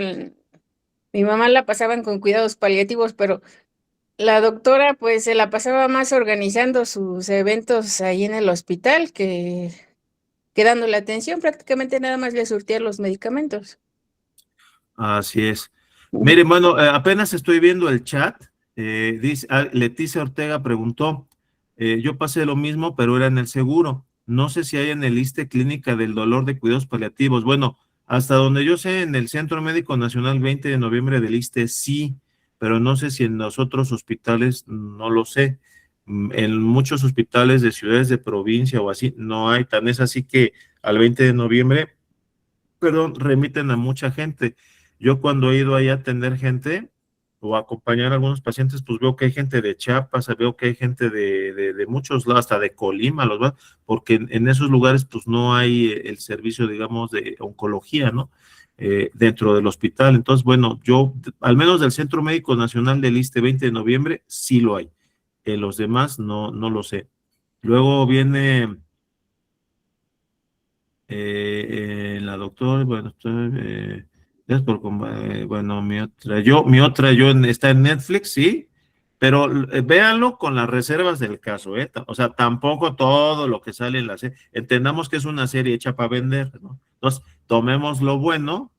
mi mamá la pasaban con cuidados paliativos, pero la doctora pues se la pasaba más organizando sus eventos ahí en el hospital que dándole atención, prácticamente nada más le surtía los medicamentos. así es. Miren, bueno, apenas estoy viendo el chat. Dice, Leticia Ortega preguntó, yo pasé lo mismo, pero era en el seguro. No sé si hay en el ISSSTE Clínica del Dolor de Cuidados Paliativos. Bueno, hasta donde yo sé, en el Centro Médico Nacional 20 de noviembre del ISSSTE sí, pero no sé si en los otros hospitales, no lo sé. En muchos hospitales de ciudades de provincia o así, no hay. Tan es así que al 20 de noviembre, perdón, remiten a mucha gente. Yo cuando he ido ahí a atender gente o a acompañar a algunos pacientes, pues veo que hay gente de Chiapas, veo que hay gente de muchos lados, hasta de Colima, porque en esos lugares pues no hay el servicio, digamos, de oncología, ¿no? Dentro del hospital. Entonces, bueno, yo, al menos del Centro Médico Nacional del ISSSTE 20 de noviembre, sí lo hay. En los demás no lo sé. Luego viene la doctora, bueno, bueno, está en Netflix, sí, pero véanlo con las reservas del caso, ¿eh? O sea, tampoco todo lo que sale en la serie, entendamos que es una serie hecha para vender, ¿no? Entonces, tomemos lo bueno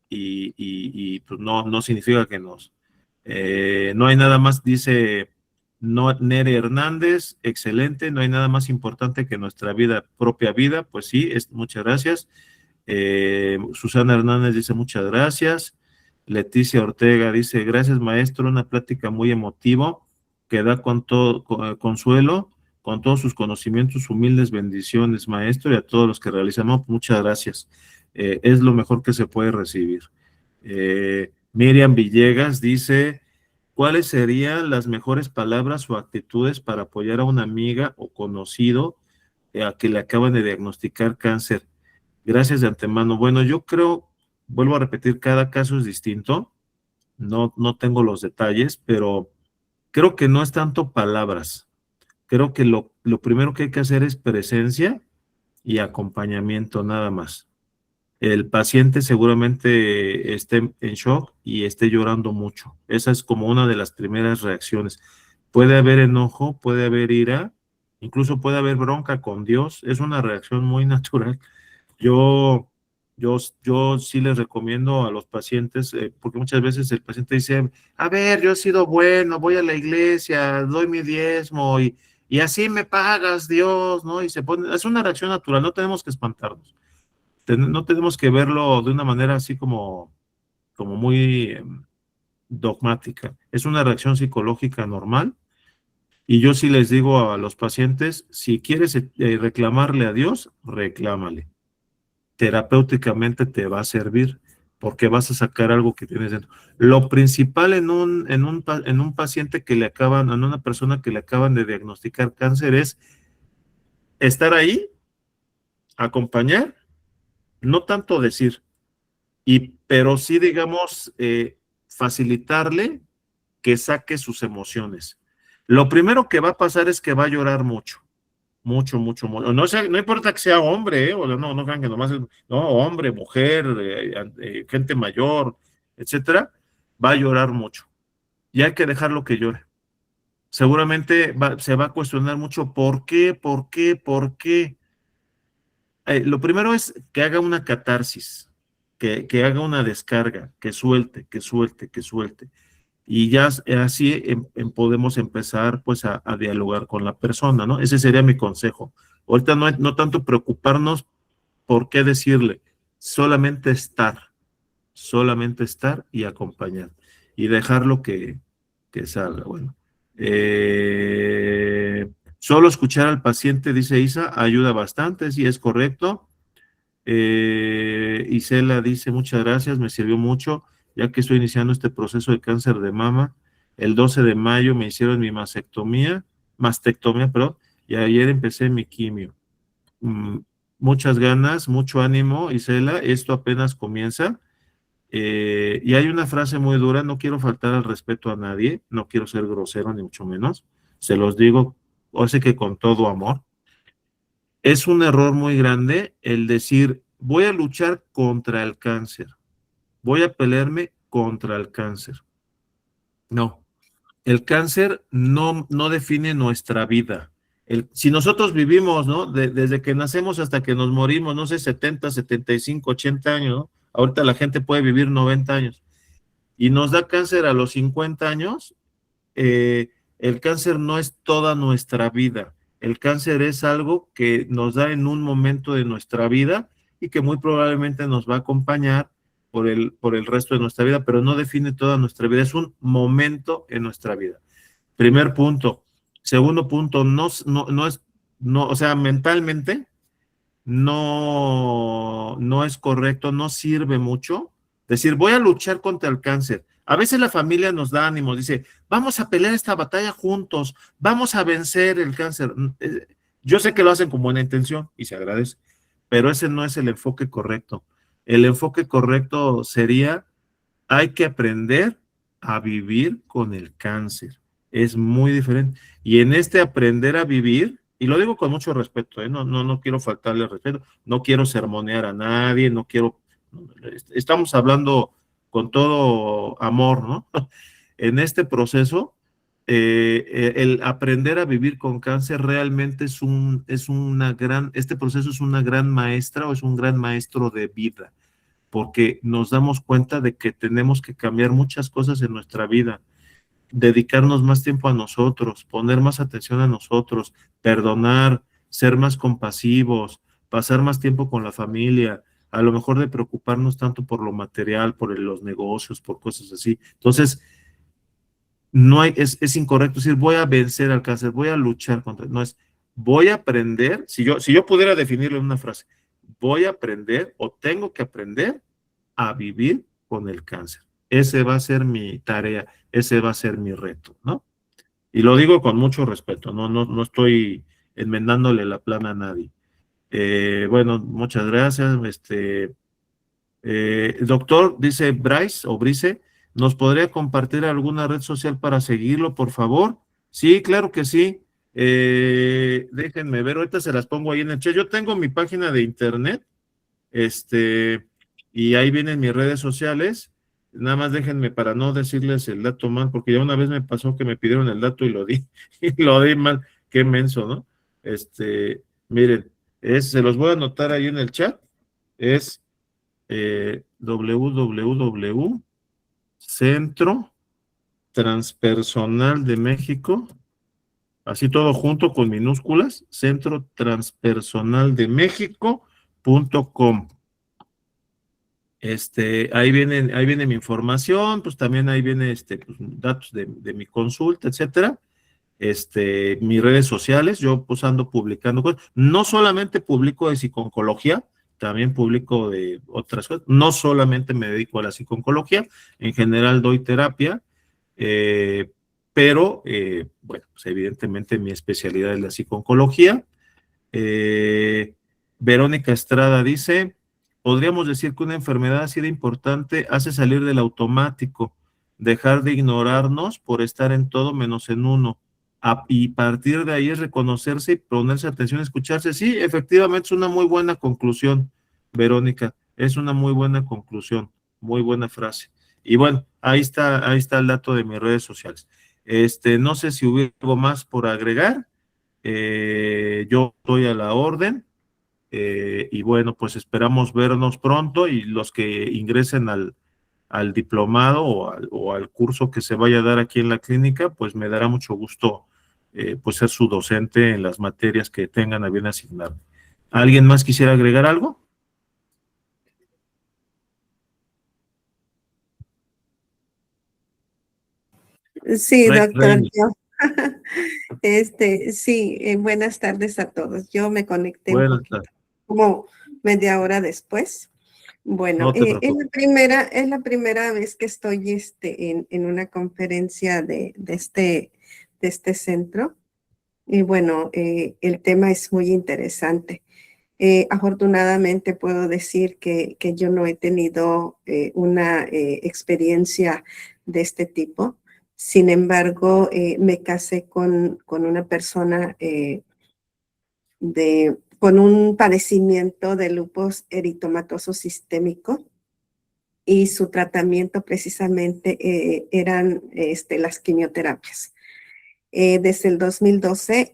y pues no significa que no hay nada más, dice Nere Hernández, excelente, no hay nada más importante que nuestra propia vida, pues sí, muchas gracias. Susana Hernández dice muchas gracias. Leticia Ortega dice, gracias maestro, una plática muy emotivo que da con todo consuelo, con todos sus conocimientos, humildes bendiciones, maestro, y a todos los que realizan. No, muchas gracias. Es lo mejor que se puede recibir. Miriam Villegas dice, ¿cuáles serían las mejores palabras o actitudes para apoyar a una amiga o conocido a que le acaban de diagnosticar cáncer? Gracias de antemano. Bueno, yo creo, vuelvo a repetir, cada caso es distinto. No tengo los detalles, pero creo que no es tanto palabras. Creo que lo primero que hay que hacer es presencia y acompañamiento, nada más. El paciente seguramente esté en shock y esté llorando mucho. Esa es como una de las primeras reacciones. Puede haber enojo, puede haber ira, incluso puede haber bronca con Dios. Es una reacción muy natural. Yo sí les recomiendo a los pacientes, porque muchas veces el paciente dice, a ver, yo he sido bueno, voy a la iglesia, doy mi diezmo y así me pagas, Dios, ¿no? Y se pone, es una reacción natural, no tenemos que espantarnos. No tenemos que verlo de una manera así como muy dogmática. Es una reacción psicológica normal. Y yo sí les digo a los pacientes, si quieres reclamarle a Dios, reclámale. Terapéuticamente te va a servir porque vas a sacar algo que tienes dentro. Lo principal en un paciente en una persona que le acaban de diagnosticar cáncer es estar ahí, acompañar, no tanto decir, pero sí, digamos, facilitarle que saque sus emociones. Lo primero que va a pasar es que va a llorar mucho. Mucho. No importa que sea hombre, o no crean que nomás es, no, hombre, mujer, gente mayor, etcétera, va a llorar mucho. Y hay que dejarlo que llore. Seguramente se va a cuestionar mucho ¿por qué? Lo primero es que haga una catarsis, que haga una descarga, que suelte. Y ya así podemos empezar pues a dialogar con la persona, ¿no? Ese sería mi consejo. Ahorita no tanto preocuparnos por qué decirle, solamente estar y acompañar y dejarlo que salga. Bueno, solo escuchar al paciente, dice Isa, ayuda bastante, sí, es correcto. Isela dice, muchas gracias, me sirvió mucho, ya que estoy iniciando este proceso de cáncer de mama. El 12 de mayo me hicieron mi mastectomía, perdón, y ayer empecé mi quimio. Muchas ganas, mucho ánimo, Isela, esto apenas comienza. Y hay una frase muy dura, no quiero faltar al respeto a nadie, no quiero ser grosero ni mucho menos, se los digo, o sea que con todo amor. Es un error muy grande el decir, voy a luchar contra el cáncer, voy a pelearme contra el cáncer. No, el cáncer no define nuestra vida. Si nosotros vivimos, ¿no? Desde que nacemos hasta que nos morimos, no sé, 70, 75, 80 años, ¿no? Ahorita la gente puede vivir 90 años. Y nos da cáncer a los 50 años, el cáncer no es toda nuestra vida. El cáncer es algo que nos da en un momento de nuestra vida y que muy probablemente nos va a acompañar por el resto de nuestra vida, pero no define toda nuestra vida, es un momento en nuestra vida. Primer punto. Segundo punto, o sea, mentalmente no es correcto, no sirve mucho decir, voy a luchar contra el cáncer. A veces la familia nos da ánimo, dice, vamos a pelear esta batalla juntos, vamos a vencer el cáncer. Yo sé que lo hacen con buena intención y se agradece, pero ese no es el enfoque correcto. El enfoque correcto sería, hay que aprender a vivir con el cáncer. Es muy diferente. Y en este aprender a vivir, y lo digo con mucho respeto, no quiero faltarle respeto, no quiero sermonear a nadie, estamos hablando con todo amor, ¿no? En este proceso, el aprender a vivir con cáncer realmente este proceso es una gran maestra o es un gran maestro de vida, porque nos damos cuenta de que tenemos que cambiar muchas cosas en nuestra vida, dedicarnos más tiempo a nosotros, poner más atención a nosotros, perdonar, ser más compasivos, pasar más tiempo con la familia, a lo mejor de preocuparnos tanto por lo material, por los negocios, por cosas así. Entonces, no hay, es incorrecto decir voy a vencer al cáncer, voy a luchar contra, no es, voy a aprender, si yo pudiera definirlo en una frase, voy a aprender o tengo que aprender a vivir con el cáncer. Ese va a ser mi tarea, ese va a ser mi reto, ¿no? Y lo digo con mucho respeto, no estoy enmendándole la plana a nadie. Bueno, muchas gracias. Doctor, dice Bryce o Brice, ¿nos podría compartir alguna red social para seguirlo, por favor? Sí, claro que sí. Déjenme ver, ahorita se las pongo ahí en el chat. Yo tengo mi página de internet, y ahí vienen mis redes sociales. Nada más déjenme para no decirles el dato mal, porque ya una vez me pasó que me pidieron el dato y lo di, y lo di mal. Qué menso, ¿no? Miren, se los voy a anotar ahí en el chat. Es www Centro Transpersonal de México, así todo junto con minúsculas, Centro Transpersonal de México.com. Ahí viene mi información, pues también ahí viene pues, datos de mi consulta, etcétera. Mis redes sociales, yo pues ando publicando cosas, no solamente publico de psiconcología, también publico de otras cosas, no solamente me dedico a la psiconcología, en general doy terapia, pero bueno, pues evidentemente mi especialidad es la psiconcología. Verónica Estrada dice, podríamos decir que una enfermedad así de importante hace salir del automático, dejar de ignorarnos por estar en todo menos en uno. Y partir de ahí es reconocerse y ponerse atención, escucharse. Sí, efectivamente es una muy buena conclusión, Verónica, es una muy buena conclusión, muy buena frase. Y bueno, ahí está el dato de mis redes sociales. No sé si hubiera algo más por agregar. Yo estoy a la orden. Y bueno, pues esperamos vernos pronto y los que ingresen al diplomado o al curso que se vaya a dar aquí en la clínica, pues me dará mucho gusto pues ser su docente en las materias que tengan a bien asignar. ¿Alguien más quisiera agregar algo? Sí, doctor. Reini. Sí, buenas tardes a todos. Yo me conecté un Buenas poquito, tardes. como media hora después. Bueno, No te es preocupes. la primera vez que estoy en una conferencia de este centro. Y bueno, el tema es muy interesante. Afortunadamente puedo decir que yo no he tenido una experiencia de este tipo. Sin embargo, me casé con una persona con un padecimiento de lupus eritematoso sistémico y su tratamiento precisamente eran las quimioterapias. Desde el 2012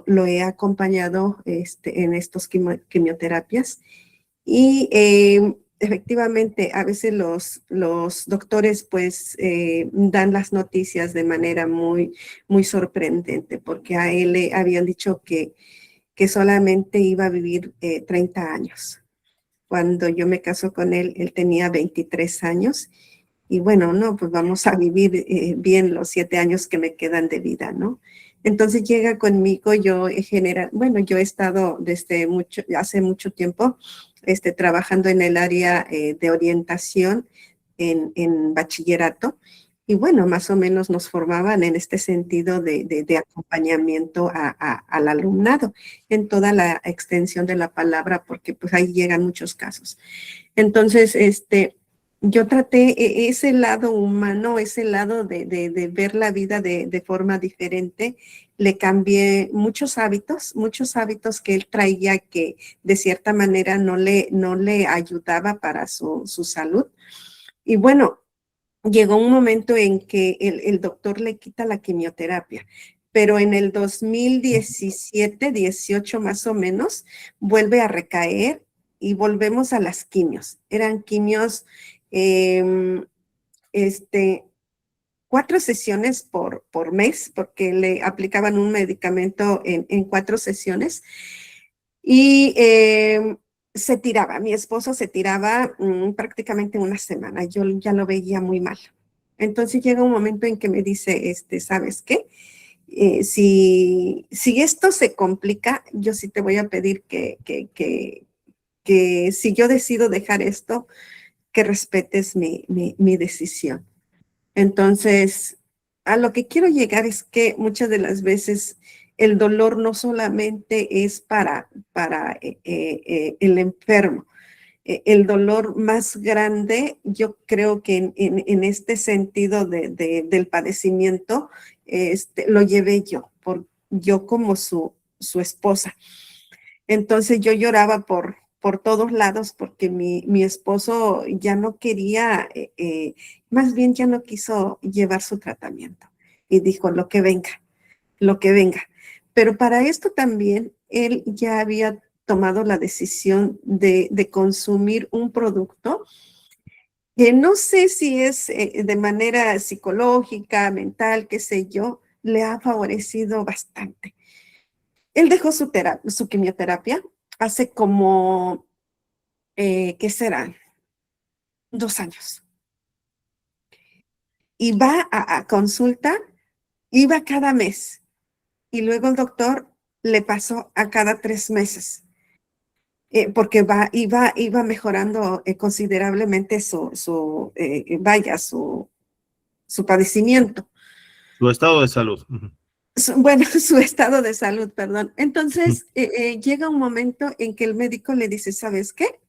lo he acompañado en estos quimioterapias y efectivamente a veces los doctores pues dan las noticias de manera muy, muy sorprendente porque a él le habían dicho que solamente iba a vivir 30 años. Cuando yo me caso con él, él tenía 23 años. Y bueno, no, pues vamos a vivir bien los 7 años que me quedan de vida, ¿no? Entonces llega conmigo, yo he estado desde hace mucho tiempo trabajando en el área de orientación en bachillerato. Y bueno, más o menos nos formaban en este sentido de acompañamiento al alumnado en toda la extensión de la palabra, porque pues ahí llegan muchos casos. Entonces, yo traté ese lado humano, ese lado de ver la vida de forma diferente. Le cambié muchos hábitos que él traía que de cierta manera no le ayudaba para su salud. Y bueno, llegó un momento en que el doctor le quita la quimioterapia, pero en el 2017, 18 más o menos, vuelve a recaer y volvemos a las quimios. Eran quimios, 4 sesiones por mes, porque le aplicaban un medicamento en 4 sesiones. Y se tiraba, mi esposo se tiraba prácticamente una semana. Yo ya lo veía muy mal. Entonces llega un momento en que me dice, ¿sabes qué? Si esto se complica, yo sí te voy a pedir que si yo decido dejar esto, que respetes mi decisión. Entonces, a lo que quiero llegar es que muchas de las veces el dolor no solamente es para el enfermo. El dolor más grande, yo creo que en este sentido del padecimiento, lo llevé yo como su esposa. Entonces yo lloraba por todos lados porque mi esposo ya no quería, más bien ya no quiso llevar su tratamiento y dijo lo que venga, lo que venga. Pero para esto también él ya había tomado la decisión de consumir un producto que no sé si es de manera psicológica, mental, qué sé yo, le ha favorecido bastante. Él dejó su quimioterapia hace como, ¿qué serán? 2 años. Y va a consulta, iba cada mes. Y luego el doctor le pasó a cada 3 meses. Porque iba mejorando considerablemente su padecimiento. Su estado de salud. Bueno, su estado de salud, perdón. Entonces, llega un momento en que el médico le dice, ¿sabes qué?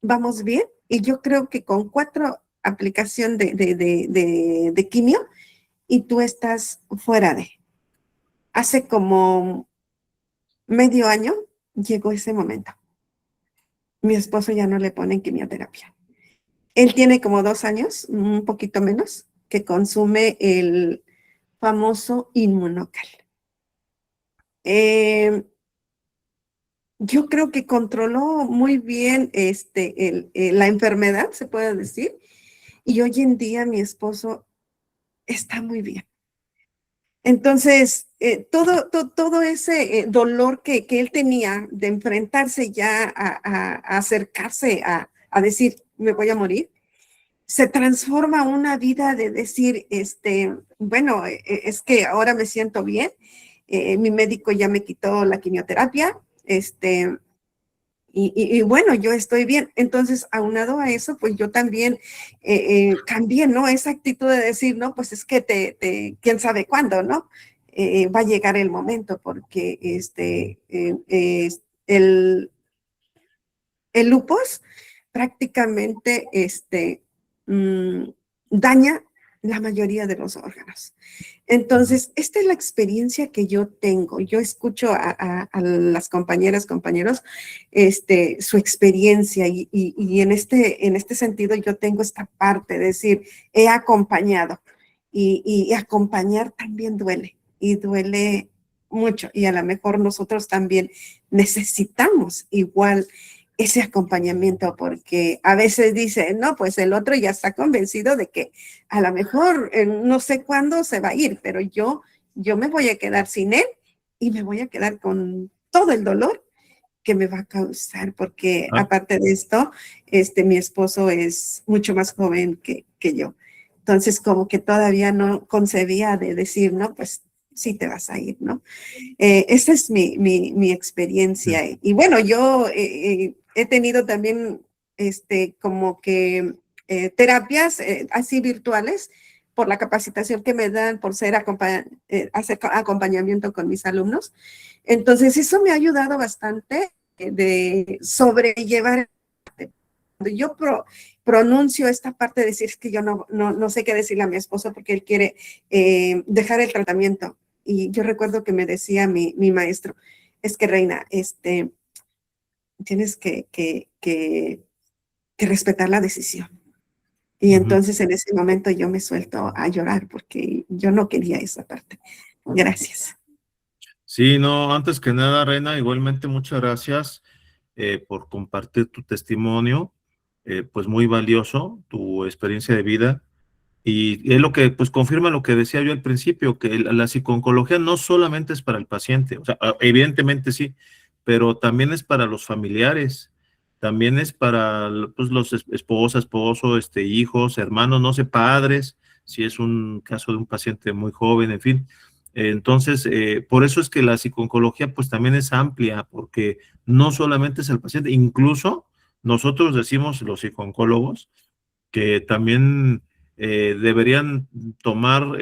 Vamos bien. Y yo creo que con 4 aplicaciones de quimio y tú estás fuera de. Hace como medio año llegó ese momento. Mi esposo ya no le ponen quimioterapia. Él tiene como 2 años, un poquito menos, que consume el famoso Inmunocal. Yo creo que controló muy bien la enfermedad, se puede decir, y hoy en día mi esposo está muy bien. Entonces, todo ese dolor que él tenía de enfrentarse ya a acercarse a decir, me voy a morir, se transforma una vida de decir, bueno, es que ahora me siento bien, mi médico ya me quitó la quimioterapia, y bueno, yo estoy bien. Entonces, aunado a eso, pues yo también cambié, ¿no? Esa actitud de decir, no, pues es que quién sabe cuándo, ¿no? Va a llegar el momento porque el lupus prácticamente daña la mayoría de los órganos. Entonces, esta es la experiencia que yo tengo. Yo escucho a las compañeras, compañeros, su experiencia y en este sentido yo tengo esta parte, de decir, he acompañado y acompañar también duele y duele mucho y a lo mejor nosotros también necesitamos igual ese acompañamiento, porque a veces dice, no, pues el otro ya está convencido de que a lo mejor no sé cuándo se va a ir, pero yo me voy a quedar sin él y me voy a quedar con todo el dolor que me va a causar, porque aparte de esto, mi esposo es mucho más joven que yo. Entonces, como que todavía no concebía de decir, no, pues sí te vas a ir, ¿no? Esa es mi experiencia. Y bueno, yo he tenido también como que terapias así virtuales por la capacitación que me dan, por hacer acompañamiento con mis alumnos. Entonces, eso me ha ayudado bastante de sobrellevar. Cuando yo pronuncio esta parte de decir que yo no sé qué decirle a mi esposo porque él quiere dejar el tratamiento. Y yo recuerdo que me decía mi maestro, es que Reina, tienes que respetar la decisión. Y entonces en ese momento yo me suelto a llorar porque yo no quería esa parte. Gracias. Sí, no, antes que nada, Reina, igualmente muchas gracias por compartir tu testimonio, pues muy valioso, tu experiencia de vida. Y es lo que, pues, confirma lo que decía yo al principio, que la psico-oncología no solamente es para el paciente, o sea, evidentemente sí, pero también es para los familiares, también es para, pues, los esposo, hijos, hermanos, no sé, padres, si es un caso de un paciente muy joven, en fin. Entonces, por eso es que la psico-oncología pues también es amplia, porque no solamente es el paciente, incluso nosotros decimos, los psico-oncólogos, que también deberían tomar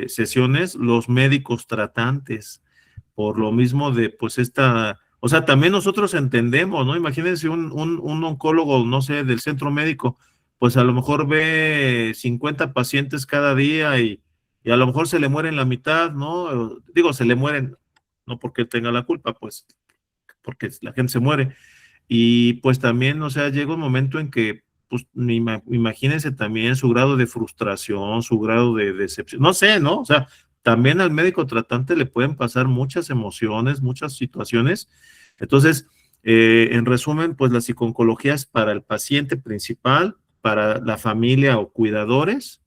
sesiones los médicos tratantes, por lo mismo de pues o sea, también nosotros entendemos, ¿no? Imagínense un oncólogo, no sé, del centro médico, pues a lo mejor ve 50 pacientes cada día y a lo mejor se le mueren la mitad, ¿no? Digo, se le mueren, no porque tenga la culpa, pues, porque la gente se muere. Y pues también, o sea, llega un momento en que, pues, imagínense también su grado de frustración, su grado de decepción, no sé, ¿no? O sea, también al médico tratante le pueden pasar muchas emociones, muchas situaciones. Entonces, en resumen, pues la psico-oncología es para el paciente principal, para la familia o cuidadores,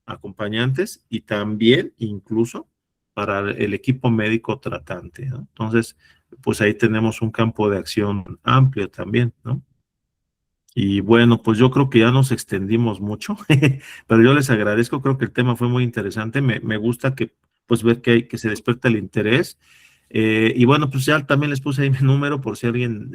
acompañantes y también incluso para el equipo médico tratante, ¿no? Entonces, pues ahí tenemos un campo de acción amplio también, ¿no? Y bueno, pues yo creo que ya nos extendimos mucho, pero yo les agradezco, creo que el tema fue muy interesante, me gusta que, pues ver que se despierta el interés, y bueno, pues ya también les puse ahí mi número por si alguien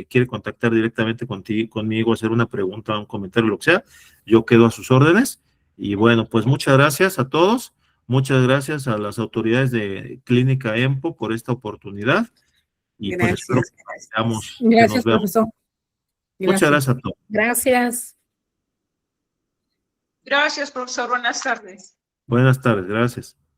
quiere contactar directamente conmigo, hacer una pregunta, un comentario, lo que sea, yo quedo a sus órdenes, y bueno, pues muchas gracias a todos, muchas gracias a las autoridades de Clínica EMPO por esta oportunidad, y pues espero Gracias. que nos Gracias, veamos. profesor. Muchas gracias a todos. Gracias. Gracias, profesor. Buenas tardes. Buenas tardes, gracias.